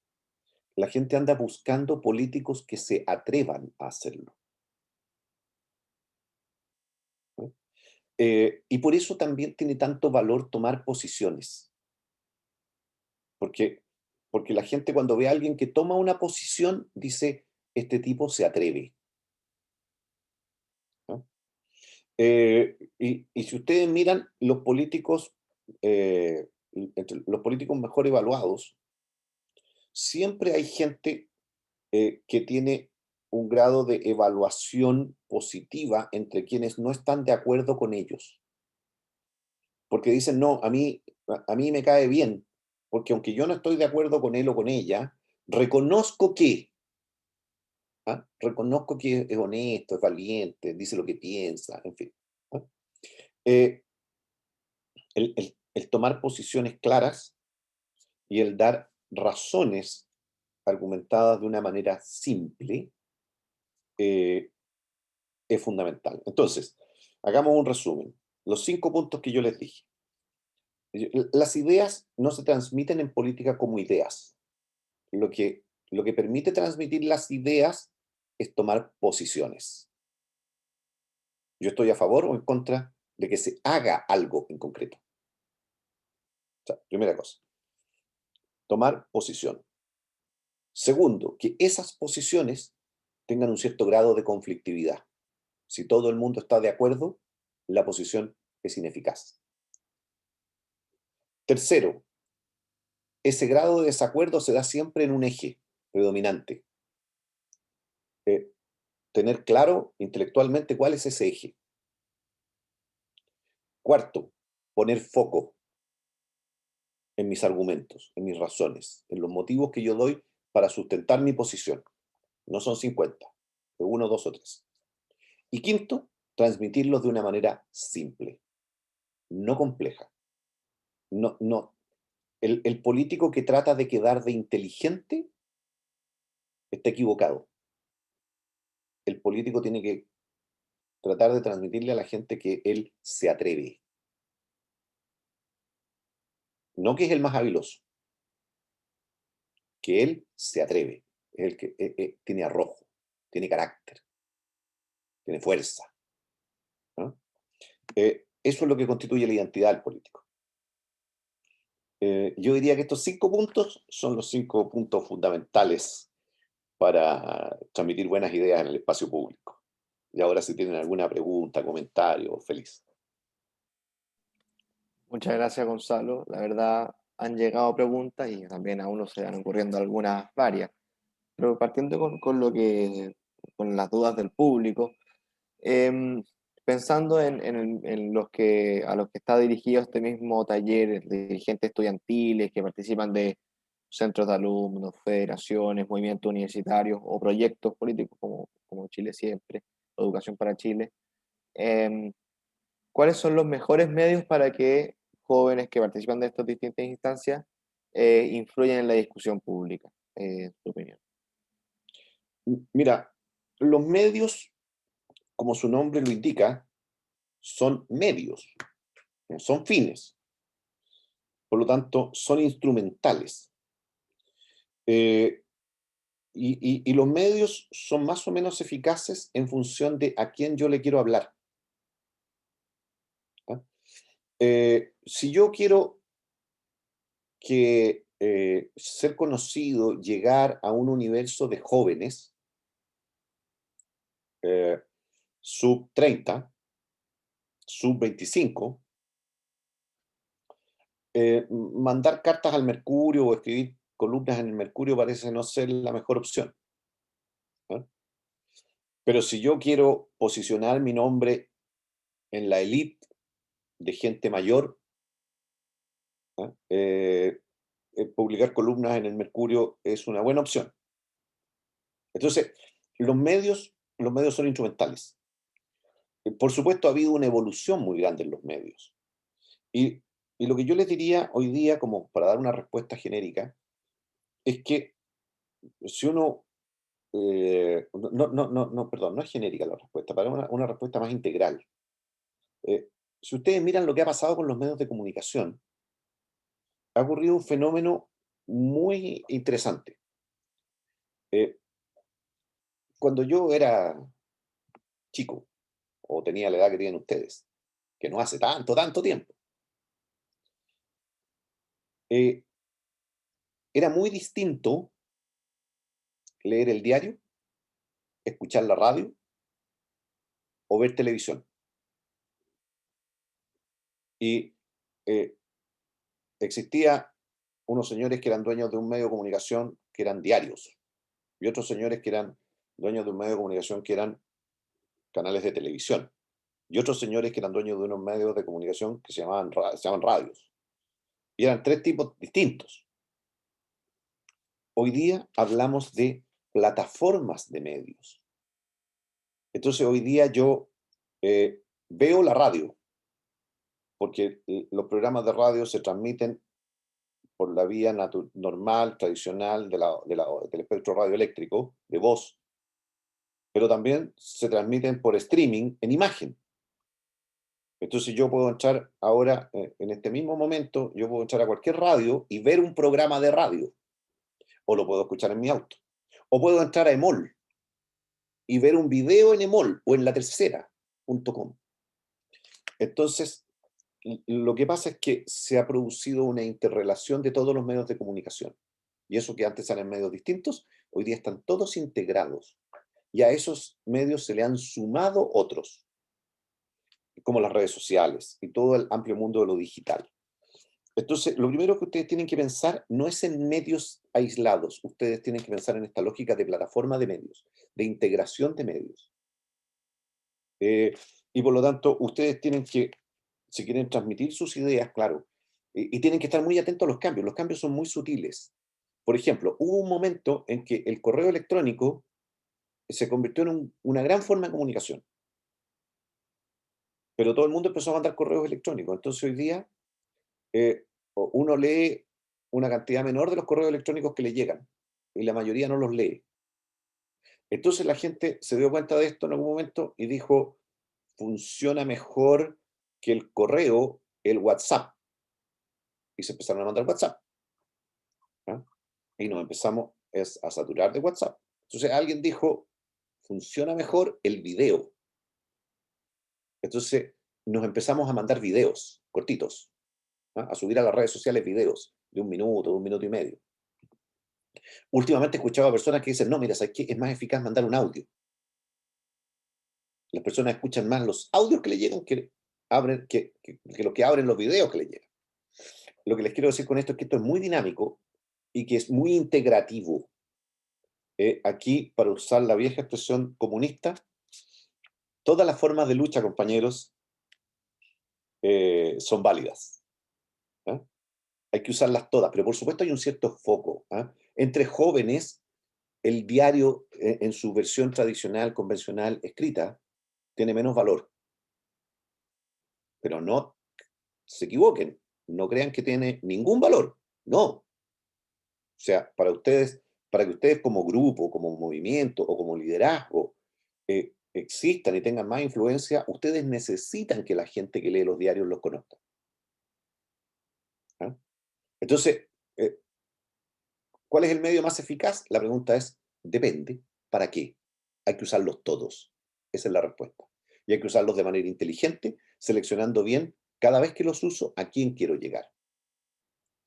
La gente anda buscando políticos que se atrevan a hacerlo, ¿no? Y por eso también tiene tanto valor tomar posiciones, porque, porque la gente cuando ve a alguien que toma una posición dice, este tipo se atreve, ¿no? Y si ustedes miran los políticos, entre los políticos mejor evaluados, siempre hay gente que tiene un grado de evaluación positiva entre quienes no están de acuerdo con ellos. porque dicen, no, a mí me cae bien, porque aunque yo no estoy de acuerdo con él o con ella, reconozco que, ¿ah? Reconozco que es honesto, es valiente, dice lo que piensa, en fin. ¿Ah? Eh, el tomar posiciones claras y el dar razones argumentadas de una manera simple eh, es fundamental. Entonces, hagamos un resumen. Los 5 puntos que yo les dije. Las ideas no se transmiten en política como ideas. Lo que permite transmitir las ideas es tomar posiciones. Yo estoy a favor o en contra de que se haga algo en concreto. O sea, primera cosa, tomar posición. Segundo, que esas posiciones tengan un cierto grado de conflictividad. Si todo el mundo está de acuerdo, la posición es ineficaz. Tercero, ese grado de desacuerdo se da siempre en un eje predominante. Tener claro intelectualmente cuál es ese eje. Cuarto, poner foco en mis argumentos, en mis razones, en los motivos que yo doy para sustentar mi posición. No son 50, de uno, dos o tres. Y quinto, transmitirlos de una manera simple, no compleja. No. El político que trata de quedar de inteligente está equivocado. El político tiene que tratar de transmitirle a la gente que él se atreve, no que es el más habiloso, que él se atreve, es el que tiene arrojo, tiene carácter, tiene fuerza, ¿no? Eso es lo que constituye la identidad del político. Yo diría que estos 5 puntos son los 5 puntos fundamentales para transmitir buenas ideas en el espacio público. Y ahora si tienen alguna pregunta, comentario, feliz. Muchas gracias, Gonzalo. La verdad, han llegado preguntas y también a uno se van ocurriendo algunas varias. Pero partiendo con las dudas del público, em, pensando en los a los que está dirigido este mismo taller, de dirigentes estudiantiles que participan de centros de alumnos, federaciones, movimientos universitarios o proyectos políticos como Chile Siempre, o Educación para Chile, em, ¿cuáles son los mejores medios para que jóvenes que participan de estas distintas instancias influyan en la discusión pública? Tu opinión. Mira, los medios, como su nombre lo indica, son medios, no son fines. Por lo tanto, son instrumentales. Eh, y los medios son más o menos eficaces en función de a quién yo le quiero hablar. ¿Ah? Si yo quiero ser conocido, llegar a un universo de jóvenes, sub 30, sub 25, mandar cartas al Mercurio o escribir columnas en el Mercurio parece no ser la mejor opción. ¿Ah? Pero si yo quiero posicionar mi nombre en la élite de gente mayor, ¿ah? Publicar columnas en el Mercurio es una buena opción. Entonces, los medios son instrumentales. Por supuesto, ha habido una evolución muy grande en los medios. Y, y lo que yo les diría hoy día, como para dar una respuesta genérica, es que si uno, perdón, no es genérica la respuesta, para una respuesta más integral. Si ustedes miran lo que ha pasado con los medios de comunicación, ha ocurrido un fenómeno muy interesante. Eh, Cuando yo era chico, o tenía la edad que tienen ustedes, que no hace tanto tiempo, eh, era muy distinto leer el diario, escuchar la radio o ver televisión. Y eh, existía unos señores que eran dueños de un medio de comunicación que eran diarios y otros señores que eran dueños de un medio de comunicación que eran canales de televisión. y otros señores que eran dueños de unos medios de comunicación que se llaman radios. Y eran tres tipos distintos. Hoy día hablamos de plataformas de medios. Entonces hoy día yo veo la radio, porque los programas de radio se transmiten por la vía normal, tradicional del espectro radioeléctrico, de voz, pero también se transmiten por streaming en imagen. Entonces yo puedo entrar ahora, en este mismo momento, yo puedo entrar a cualquier radio y ver un programa de radio, o lo puedo escuchar en mi auto. O puedo entrar a Emol y ver un video en Emol o en la tercera.com. Entonces, lo que pasa es que se ha producido una interrelación de todos los medios de comunicación. Y eso que antes eran medios distintos, hoy día están todos integrados. Y a esos medios se le han sumado otros, como las redes sociales y todo el amplio mundo de lo digital. Entonces, lo primero que ustedes tienen que pensar no es en medios aislados, ustedes tienen que pensar en esta lógica de plataforma de medios, de integración de medios. Y por lo tanto, ustedes tienen que, si quieren transmitir sus ideas, claro, y tienen que estar muy atentos a los cambios son muy sutiles. Por ejemplo, hubo un momento en que el correo electrónico se convirtió en una gran forma de comunicación, pero todo el mundo empezó a mandar correos electrónicos. Entonces hoy día uno lee una cantidad menor de los correos electrónicos que le llegan, y la mayoría no los lee. Entonces la gente se dio cuenta de esto en algún momento y dijo, funciona mejor que el correo, el WhatsApp. Y se empezaron a mandar WhatsApp. ¿Ah? Y nos empezamos a saturar de WhatsApp. Entonces alguien dijo, funciona mejor el video. Entonces nos empezamos a mandar videos cortitos, ¿ah? A subir a las redes sociales videos de 1 minuto, de 1 minuto y medio. Últimamente he escuchado a personas que dicen, no, mira, ¿sabes qué? Es más eficaz mandar un audio. Las personas escuchan más los audios que le llegan que lo que abren los videos que le llegan. Lo que les quiero decir con esto es que esto es muy dinámico y que es muy integrativo. Aquí, para usar la vieja expresión comunista, todas las formas de lucha, compañeros, son válidas. ¿Ah? Hay que usarlas todas, pero por supuesto hay un cierto foco. ¿Ah? Entre jóvenes, el diario en su versión tradicional, convencional, escrita, tiene menos valor. Pero no se equivoquen, no crean que tiene ningún valor. No. O sea, para que ustedes como grupo, como movimiento o como liderazgo existan y tengan más influencia, ustedes necesitan que la gente que lee los diarios los conozca. ¿Ah? Entonces, ¿cuál es el medio más eficaz? La pregunta es, depende. ¿Para qué? Hay que usarlos todos. Esa es la respuesta. Y hay que usarlos de manera inteligente, seleccionando bien cada vez que los uso a quién quiero llegar.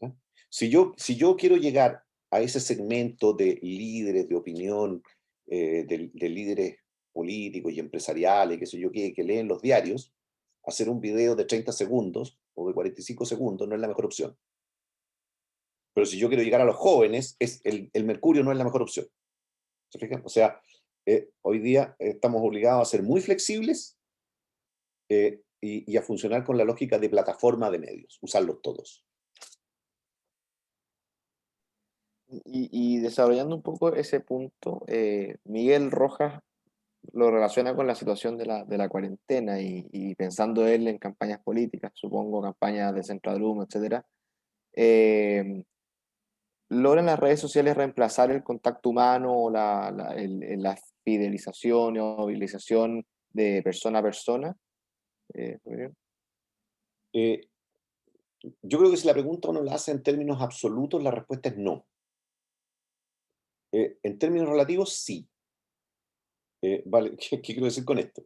¿Ah? Si yo quiero llegar a ese segmento de líderes de opinión, de líderes políticos y empresariales, qué sé yo, que leen los diarios, hacer un video de 30 segundos o de 45 segundos no es la mejor opción. Pero si yo quiero llegar a los jóvenes, el Mercurio no es la mejor opción. ¿Se fijan? O sea, hoy día estamos obligados a ser muy flexibles y a funcionar con la lógica de plataforma de medios, usarlos todos. Y desarrollando un poco ese punto, Miguel Rojas lo relaciona con la situación de la cuarentena y pensando él en campañas políticas, supongo campañas de Centradrum, etcétera. ¿Logran las redes sociales reemplazar el contacto humano o la fidelización o movilización de persona a persona? Gabriel. Eh, yo creo que si la pregunta uno la hace en términos absolutos, la respuesta es no. En términos relativos, sí. Vale, ¿qué quiero decir con esto?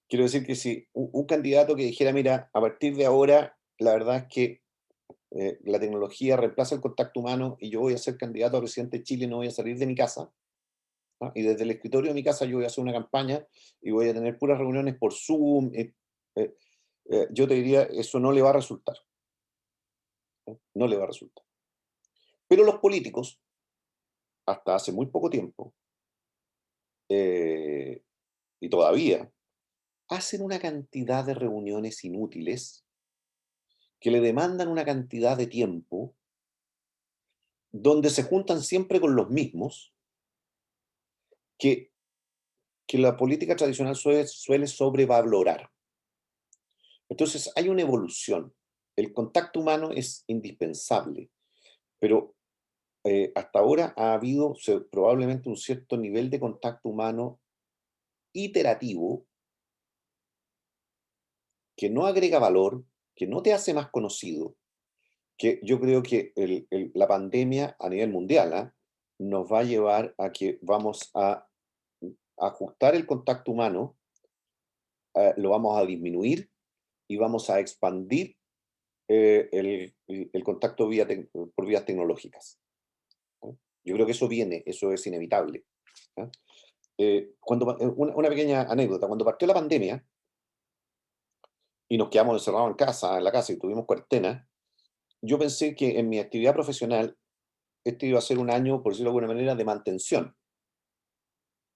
Quiero decir que si un candidato que dijera, mira, a partir de ahora, la verdad es que la tecnología reemplaza el contacto humano y yo voy a ser candidato a presidente de Chile y no voy a salir de mi casa, ¿ah? Y desde el escritorio de mi casa yo voy a hacer una campaña y voy a tener puras reuniones por Zoom. Eh, yo te diría, eso no le va a resultar. ¿Eh? No le va a resultar. Pero los políticos, hasta hace muy poco tiempo, y todavía, hacen una cantidad de reuniones inútiles que le demandan una cantidad de tiempo, donde se juntan siempre con los mismos, que, que la política tradicional suele sobrevalorar. Entonces hay una evolución. El contacto humano es indispensable, pero hasta ahora ha habido probablemente un cierto nivel de contacto humano iterativo que no agrega valor, que no te hace más conocido, que yo creo que la pandemia a nivel mundial, ¿ah?, nos va a llevar a que vamos a ajustar el contacto humano, lo vamos a disminuir y vamos a expandir el contacto por vías tecnológicas, ¿no? Yo creo que eso viene, eso es inevitable, ¿ah? Una pequeña anécdota, cuando partió la pandemia y nos quedamos encerrados en la casa y tuvimos cuarentena, yo pensé que en mi actividad profesional este iba a ser un año, por decirlo de alguna manera, de mantención.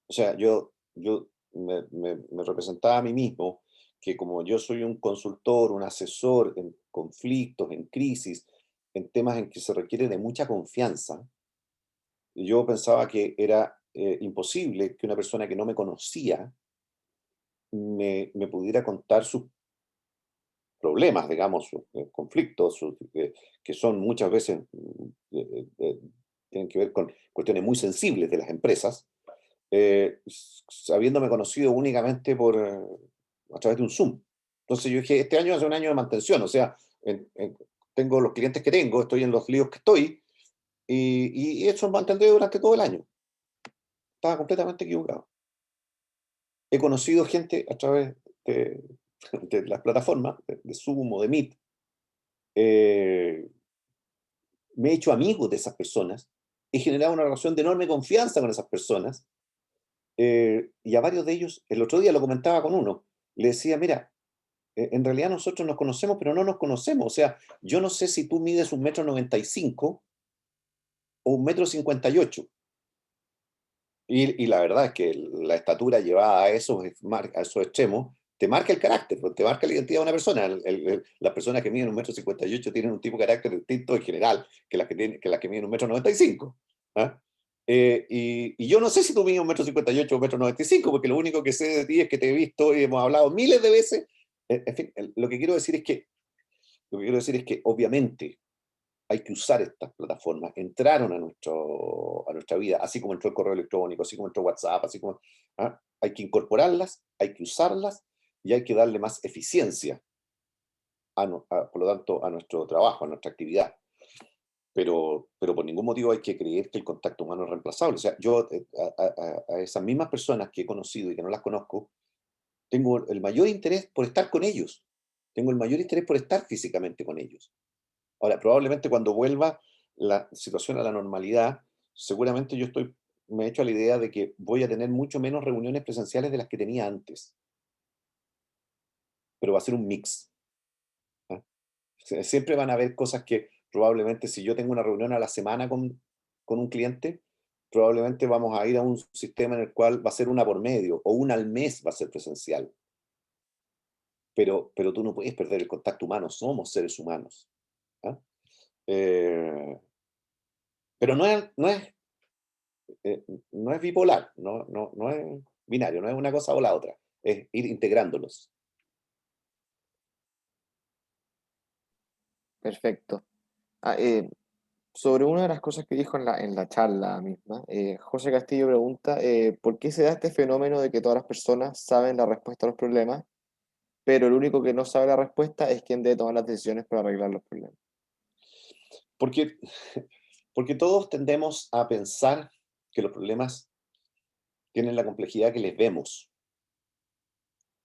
O sea, yo me representaba a mí mismo que como yo soy un consultor, un asesor en conflictos, en crisis, en temas en que se requiere de mucha confianza, yo pensaba que era imposible que una persona que no me conocía me pudiera contar sus problemas, digamos, sus conflictos, que son muchas veces, tienen que ver con cuestiones muy sensibles de las empresas, habiéndome conocido únicamente a través de un Zoom. Entonces yo dije, este año es un año de mantención, o sea, tengo los clientes que tengo, estoy en los líos que estoy, y eso mantendré durante todo el año. Estaba completamente equivocado. He conocido gente a través de, de las plataformas, de Zoom o de Meet, eh, me he hecho amigo de esas personas, he generado una relación de enorme confianza con esas personas, y a varios de ellos, el otro día lo comentaba con uno, le decía, mira, en realidad nosotros nos conocemos, pero no nos conocemos. O sea, yo no sé si tú mides 1,95 m o 1,58 m. Y la verdad es que la estatura llevada a esos extremos te marca el carácter, pues, te marca la identidad de una persona. Las personas que miden 1,58 m tienen un tipo de carácter distinto en general que las que miden 1,95 m. ¿Ah? Y yo no sé si tú mides 1,58 m o 1,95 m, porque lo único que sé de ti es que te he visto y hemos hablado miles de veces. En fin, lo que quiero decir es que obviamente hay que usar estas plataformas. Entraron a nuestra vida, así como entró el correo electrónico, así como entró WhatsApp, así como... ¿ah? Hay que incorporarlas, hay que usarlas y hay que darle más eficiencia, por lo tanto, a nuestro trabajo, a nuestra actividad. Pero por ningún motivo hay que creer que el contacto humano es reemplazable. O sea, yo a esas mismas personas que he conocido y que no las conozco, tengo el mayor interés por estar con ellos. Tengo el mayor interés por estar físicamente con ellos. Ahora, probablemente cuando vuelva la situación a la normalidad, seguramente me he hecho a la idea de que voy a tener mucho menos reuniones presenciales de las que tenía antes, pero va a ser un mix, ¿ah? Siempre van a haber cosas que probablemente si yo tengo una reunión a la semana con un cliente, probablemente vamos a ir a un sistema en el cual va a ser una por medio o una al mes va a ser presencial. Pero tú no puedes perder el contacto humano, somos seres humanos, ¿ah? Eh, pero no es bipolar, no es binario, no es una cosa o la otra, es ir integrándolos. Perfecto. Ah, sobre una de las cosas que dijo en la charla misma, José Castillo pregunta, ¿por qué se da este fenómeno de que todas las personas saben la respuesta a los problemas, pero el único que no sabe la respuesta es quien debe tomar las decisiones para arreglar los problemas? Porque, porque todos tendemos a pensar que los problemas tienen la complejidad que les vemos,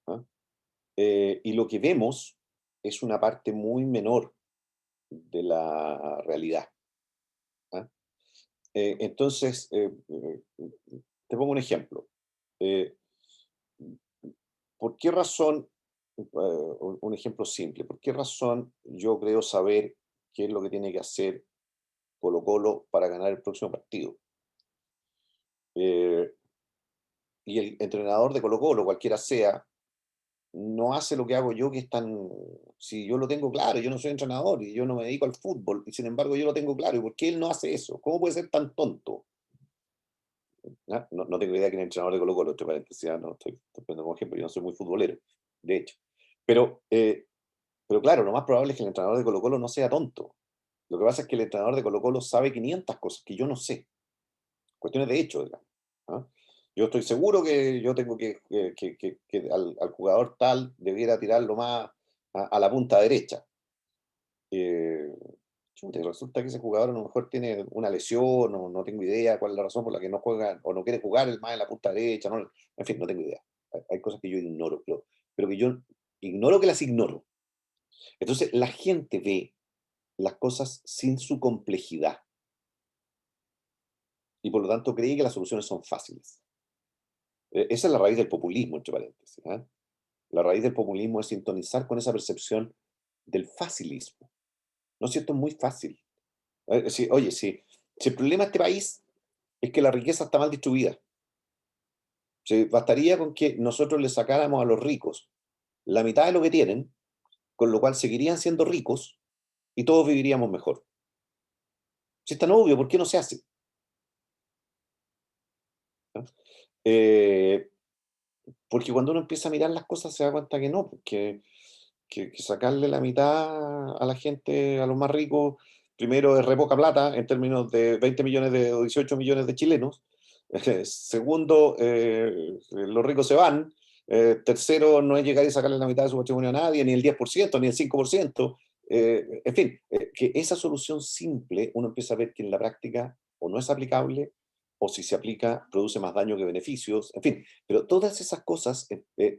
¿ah? Y lo que vemos es una parte muy menor de la realidad, ¿ah? Entonces, te pongo un ejemplo. Eh, ¿Por qué razón, un ejemplo simple, por qué razón yo creo saber qué es lo que tiene que hacer Colo-Colo para ganar el próximo partido? Eh, y el entrenador de Colo-Colo, cualquiera sea, no hace lo que hago yo, que es tan... Si yo lo tengo claro, yo no soy entrenador y yo no me dedico al fútbol, y sin embargo yo lo tengo claro. ¿Y por qué él no hace eso? ¿Cómo puede ser tan tonto? ¿Ah? No, no tengo idea quién es el entrenador de Colo-Colo, entre paréntesis, no estoy poniendo como ejemplo, yo no soy muy futbolero, de hecho. Pero, eh, pero claro, lo más probable es que el entrenador de Colo-Colo no sea tonto. Lo que pasa es que el entrenador de Colo-Colo sabe 500 cosas que yo no sé, cuestiones de hecho, digamos. ¿Ah? Yo estoy seguro que yo tengo que al jugador tal debiera tirarlo más a la punta derecha. Eh, chuta, y resulta que ese jugador a lo mejor tiene una lesión, o no tengo idea cuál es la razón por la que no juega o no quiere jugar el más en la punta derecha. En fin, no tengo idea. Hay cosas que yo ignoro, pero que yo ignoro que las ignoro. Entonces, la gente ve las cosas sin su complejidad y por lo tanto cree que las soluciones son fáciles. Esa es la raíz del populismo, entre paréntesis. ¿Ah? La raíz del populismo es sintonizar con esa percepción del facilismo. ¿No es cierto? Es muy fácil. Oye, si el problema de este país es que la riqueza está mal distribuida, bastaría con que nosotros le sacáramos a los ricos la mitad de lo que tienen, con lo cual seguirían siendo ricos y todos viviríamos mejor. Si es tan obvio, ¿por qué no se hace? ¿No? Eh, Porque cuando uno empieza a mirar las cosas se da cuenta que no, que sacarle la mitad a la gente, a los más ricos, primero es re poca plata en términos de 20 millones o 18 millones de chilenos. Segundo, los ricos se van. Tercero, no es llegar y sacarle la mitad de su patrimonio a nadie, ni el 10% ni el 5%. En fin, que esa solución simple uno empieza a ver que en la práctica o no es aplicable, o si se aplica produce más daño que beneficios, en fin, pero todas esas cosas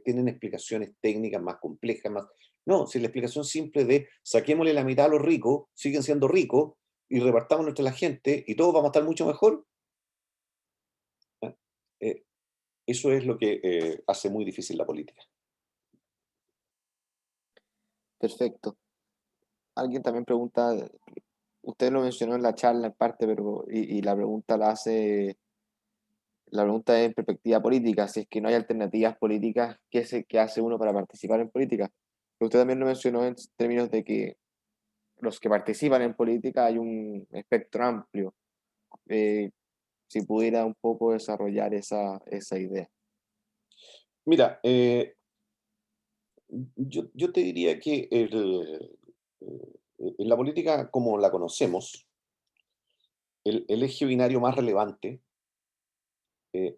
tienen explicaciones técnicas más complejas, más... No, si la explicación simple de saquémosle la mitad a los ricos, siguen siendo ricos, y repartámonos entre la gente, y todos vamos a estar mucho mejor, ¿ah? Eh, Eso es lo que hace muy difícil la política. Perfecto. Alguien también pregunta, usted lo mencionó en la charla en parte, pero y la pregunta es en perspectiva política, si es que no hay alternativas políticas, ¿qué hace uno para participar en política? Pero usted también lo mencionó en términos de que los que participan en política hay un espectro amplio. Eh, si pudiera un poco desarrollar esa idea. Mira, yo te diría que en la política como la conocemos, el eje binario más relevante,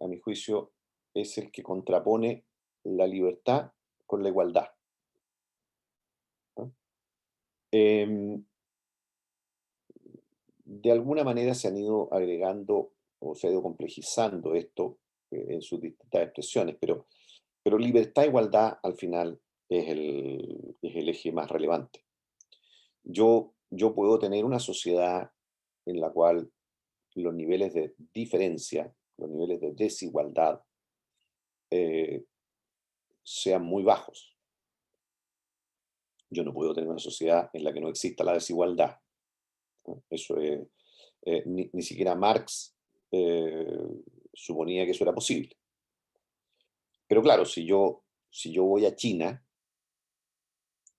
a mi juicio, es el que contrapone la libertad con la igualdad. ¿No? Em, de alguna manera se han ido agregando o se ha ido complejizando esto en sus distintas expresiones, pero libertad e igualdad al final es el eje más relevante. Yo puedo tener una sociedad en la cual los niveles de diferencia, los niveles de desigualdad eh, sean muy bajos. Yo no puedo tener una sociedad en la que no exista la desigualdad, ¿no? Eso es, ni siquiera Marx eh, suponía que eso era posible. Pero claro, si yo voy a China,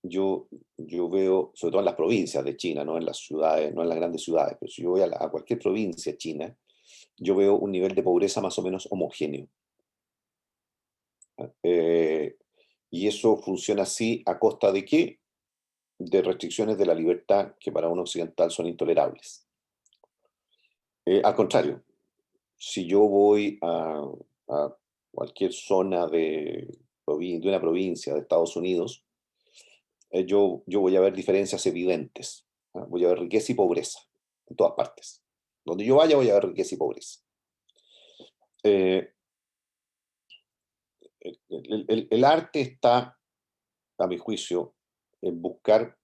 yo, yo veo, sobre todo en las provincias de China, no en las ciudades, no en las grandes ciudades, pero si yo voy a cualquier provincia china, yo veo un nivel de pobreza más o menos homogéneo. ¿Ah? Y eso funciona así a costa de qué? De restricciones de la libertad que para un occidental son intolerables. Al contrario, si yo voy a cualquier zona de una provincia de Estados Unidos, yo voy a ver diferencias evidentes. ¿Ah? Voy a ver riqueza y pobreza en todas partes. Donde yo vaya voy a ver riqueza y pobreza. Eh, el arte está, a mi juicio, en buscar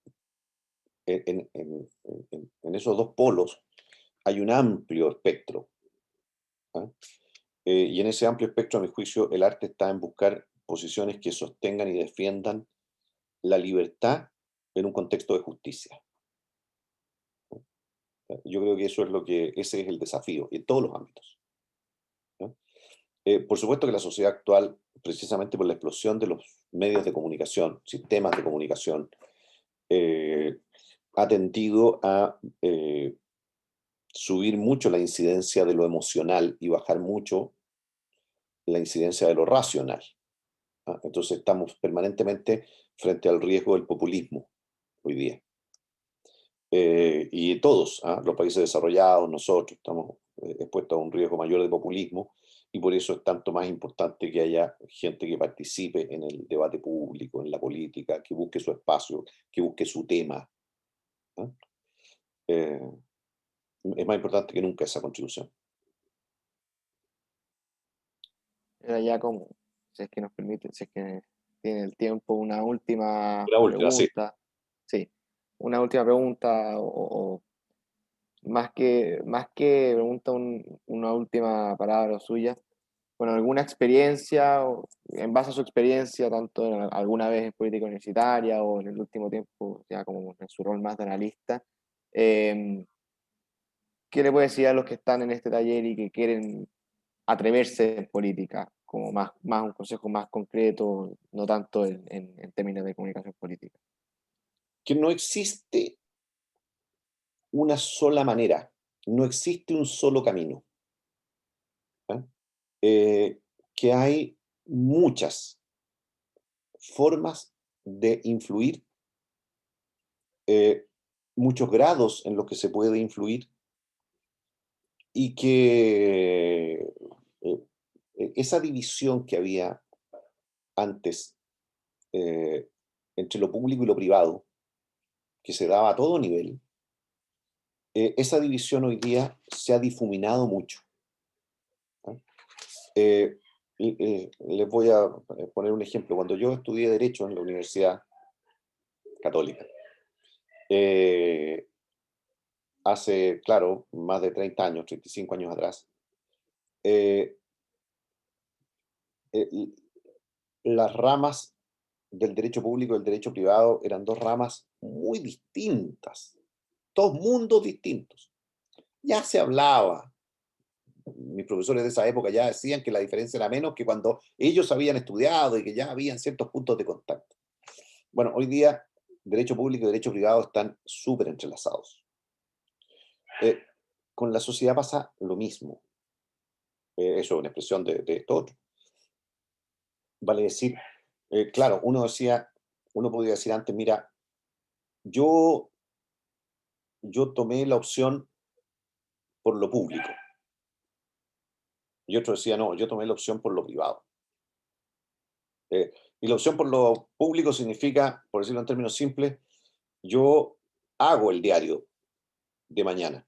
en esos dos polos hay un amplio espectro. ¿Ah? Y en ese amplio espectro, a mi juicio, el arte está en buscar posiciones que sostengan y defiendan la libertad en un contexto de justicia. Yo creo que ese es el desafío en todos los ámbitos, ¿no? Por supuesto que la sociedad actual, precisamente por la explosión de los medios de comunicación, sistemas de comunicación, ha tendido a subir mucho la incidencia de lo emocional y bajar mucho la incidencia de lo racional. Entonces estamos permanentemente frente al riesgo del populismo hoy día. Y todos, los países desarrollados, nosotros, estamos expuestos a un riesgo mayor de populismo y por eso es tanto más importante que haya gente que participe en el debate público, en la política, que busque su espacio, que busque su tema. ¿Ah? Eh, es más importante que nunca esa contribución. Era ya como, si es que nos permite, si es que tiene el tiempo, una última La última, sí. pregunta. Sí, una última pregunta o más que pregunta, una última palabra suya. Bueno, alguna experiencia, o en base a su experiencia, tanto alguna vez en política universitaria o en el último tiempo, ya como en su rol más de analista, eh, ¿qué le puede decir a los que están en este taller y que quieren atreverse en política? Como más un consejo más concreto, no tanto en términos de comunicación política. Que no existe una sola manera, no existe un solo camino. ¿Ah? Que hay muchas formas de influir, eh, muchos grados en los que se puede influir y que esa división que había antes eh, entre lo público y lo privado, que se daba a todo nivel, esa división hoy día se ha difuminado mucho. ¿Ah? Eh, les voy a poner un ejemplo. Cuando yo estudié Derecho en la Universidad Católica, eh, hace, claro, más de 30 años, 35 años atrás, eh, eh, las ramas del derecho público y el derecho privado eran dos ramas muy distintas, dos mundos distintos. Ya se hablaba, mis profesores de esa época ya decían que la diferencia era menos que cuando ellos habían estudiado y que ya habían ciertos puntos de contacto. Bueno, hoy día derecho público y derecho privado están súper entrelazados. Eh, con la sociedad pasa lo mismo. Eso es una expresión de esto otro. Vale decir, claro, uno podría decir antes, mira, yo, yo tomé la opción por lo público. Y otro decía, no, yo tomé la opción por lo privado. Y la opción por lo público significa, por decirlo en términos simples, yo hago el diario de mañana.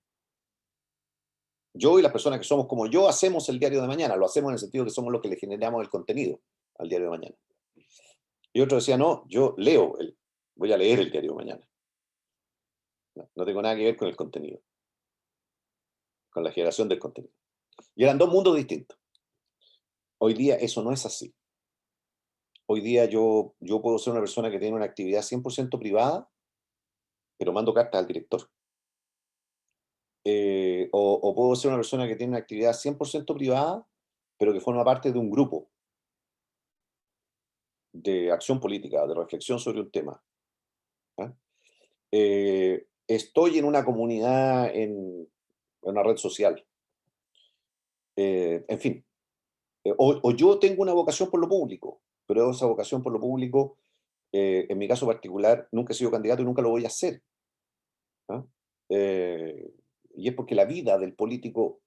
Yo y las personas que somos como yo hacemos el diario de mañana. Lo hacemos en el sentido que somos los que le generamos el contenido al diario de mañana. Y otro decía, no, yo voy a leer el diario de mañana. No, no tengo nada que ver con el contenido, con la generación del contenido. Y eran dos mundos distintos. Hoy día eso no es así. Hoy día yo puedo ser una persona que tiene una actividad 100% privada, pero mando cartas al director. O puedo ser una persona que tiene una actividad 100% privada, pero que forma parte de un grupo de acción política, de reflexión sobre un tema. ¿Ah? Estoy en una comunidad, en una red social. En fin, o yo tengo una vocación por lo público, pero esa vocación por lo público, en mi caso particular, nunca he sido candidato y nunca lo voy a hacer. ¿Ah? Eh, y es porque la vida del político,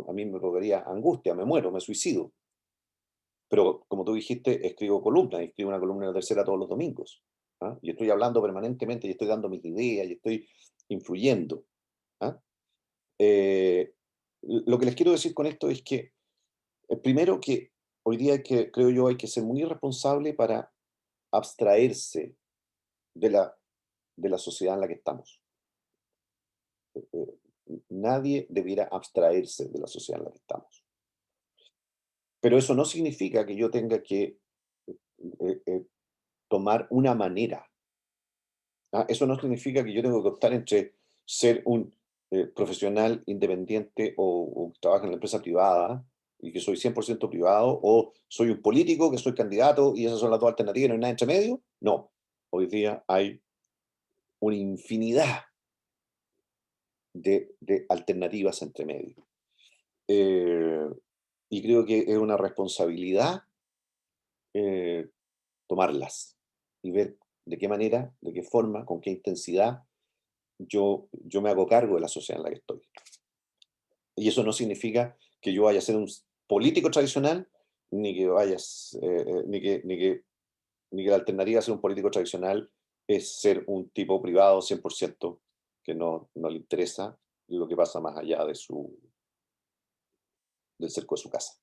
a mí me provocaría angustia, me muero, me suicido. Pero como tú dijiste, escribo columnas, escribo una columna en la Tercera todos los domingos. Y estoy hablando permanentemente, y estoy dando mis ideas, y estoy influyendo. ¿Ah? Eh, lo que les quiero decir con esto es que, primero que hoy día creo yo, hay que ser muy responsable para abstraerse de la sociedad en la que estamos. Nadie debiera abstraerse de la sociedad en la que estamos. Pero eso no significa que yo tenga que tomar una manera. Eso no significa que yo tengo que optar entre ser un profesional independiente o que trabaja en la empresa privada y que soy 100% privado, o soy un político que soy candidato y esas son las dos alternativas y no hay nada entre medio. No, hoy día hay una infinidad de alternativas entre medio. Eh, y creo que es una responsabilidad eh, tomarlas y ver de qué manera, de qué forma, con qué intensidad yo me hago cargo de la sociedad en la que estoy. Y eso no significa que yo vaya a ser un político tradicional, ni que vayas, ni que la alternativa a ser un político tradicional es ser un tipo privado 100% que no le interesa lo que pasa más allá del cerco de su casa.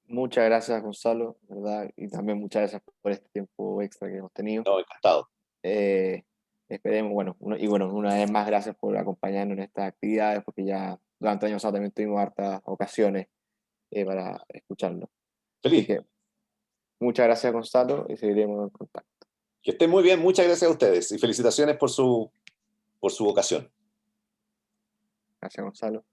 Muchas gracias, Gonzalo, ¿verdad? Y también muchas gracias por este tiempo extra que hemos tenido. No, encantado. Eh, Esperemos, bueno, una vez más, gracias por acompañarnos en estas actividades, porque ya durante el año pasado también tuvimos hartas ocasiones para escucharlo. Así Feliz. que muchas gracias, Gonzalo, y seguiremos en contacto. Que estén muy bien. Muchas gracias a ustedes y felicitaciones por su vocación. Gracias, Gonzalo.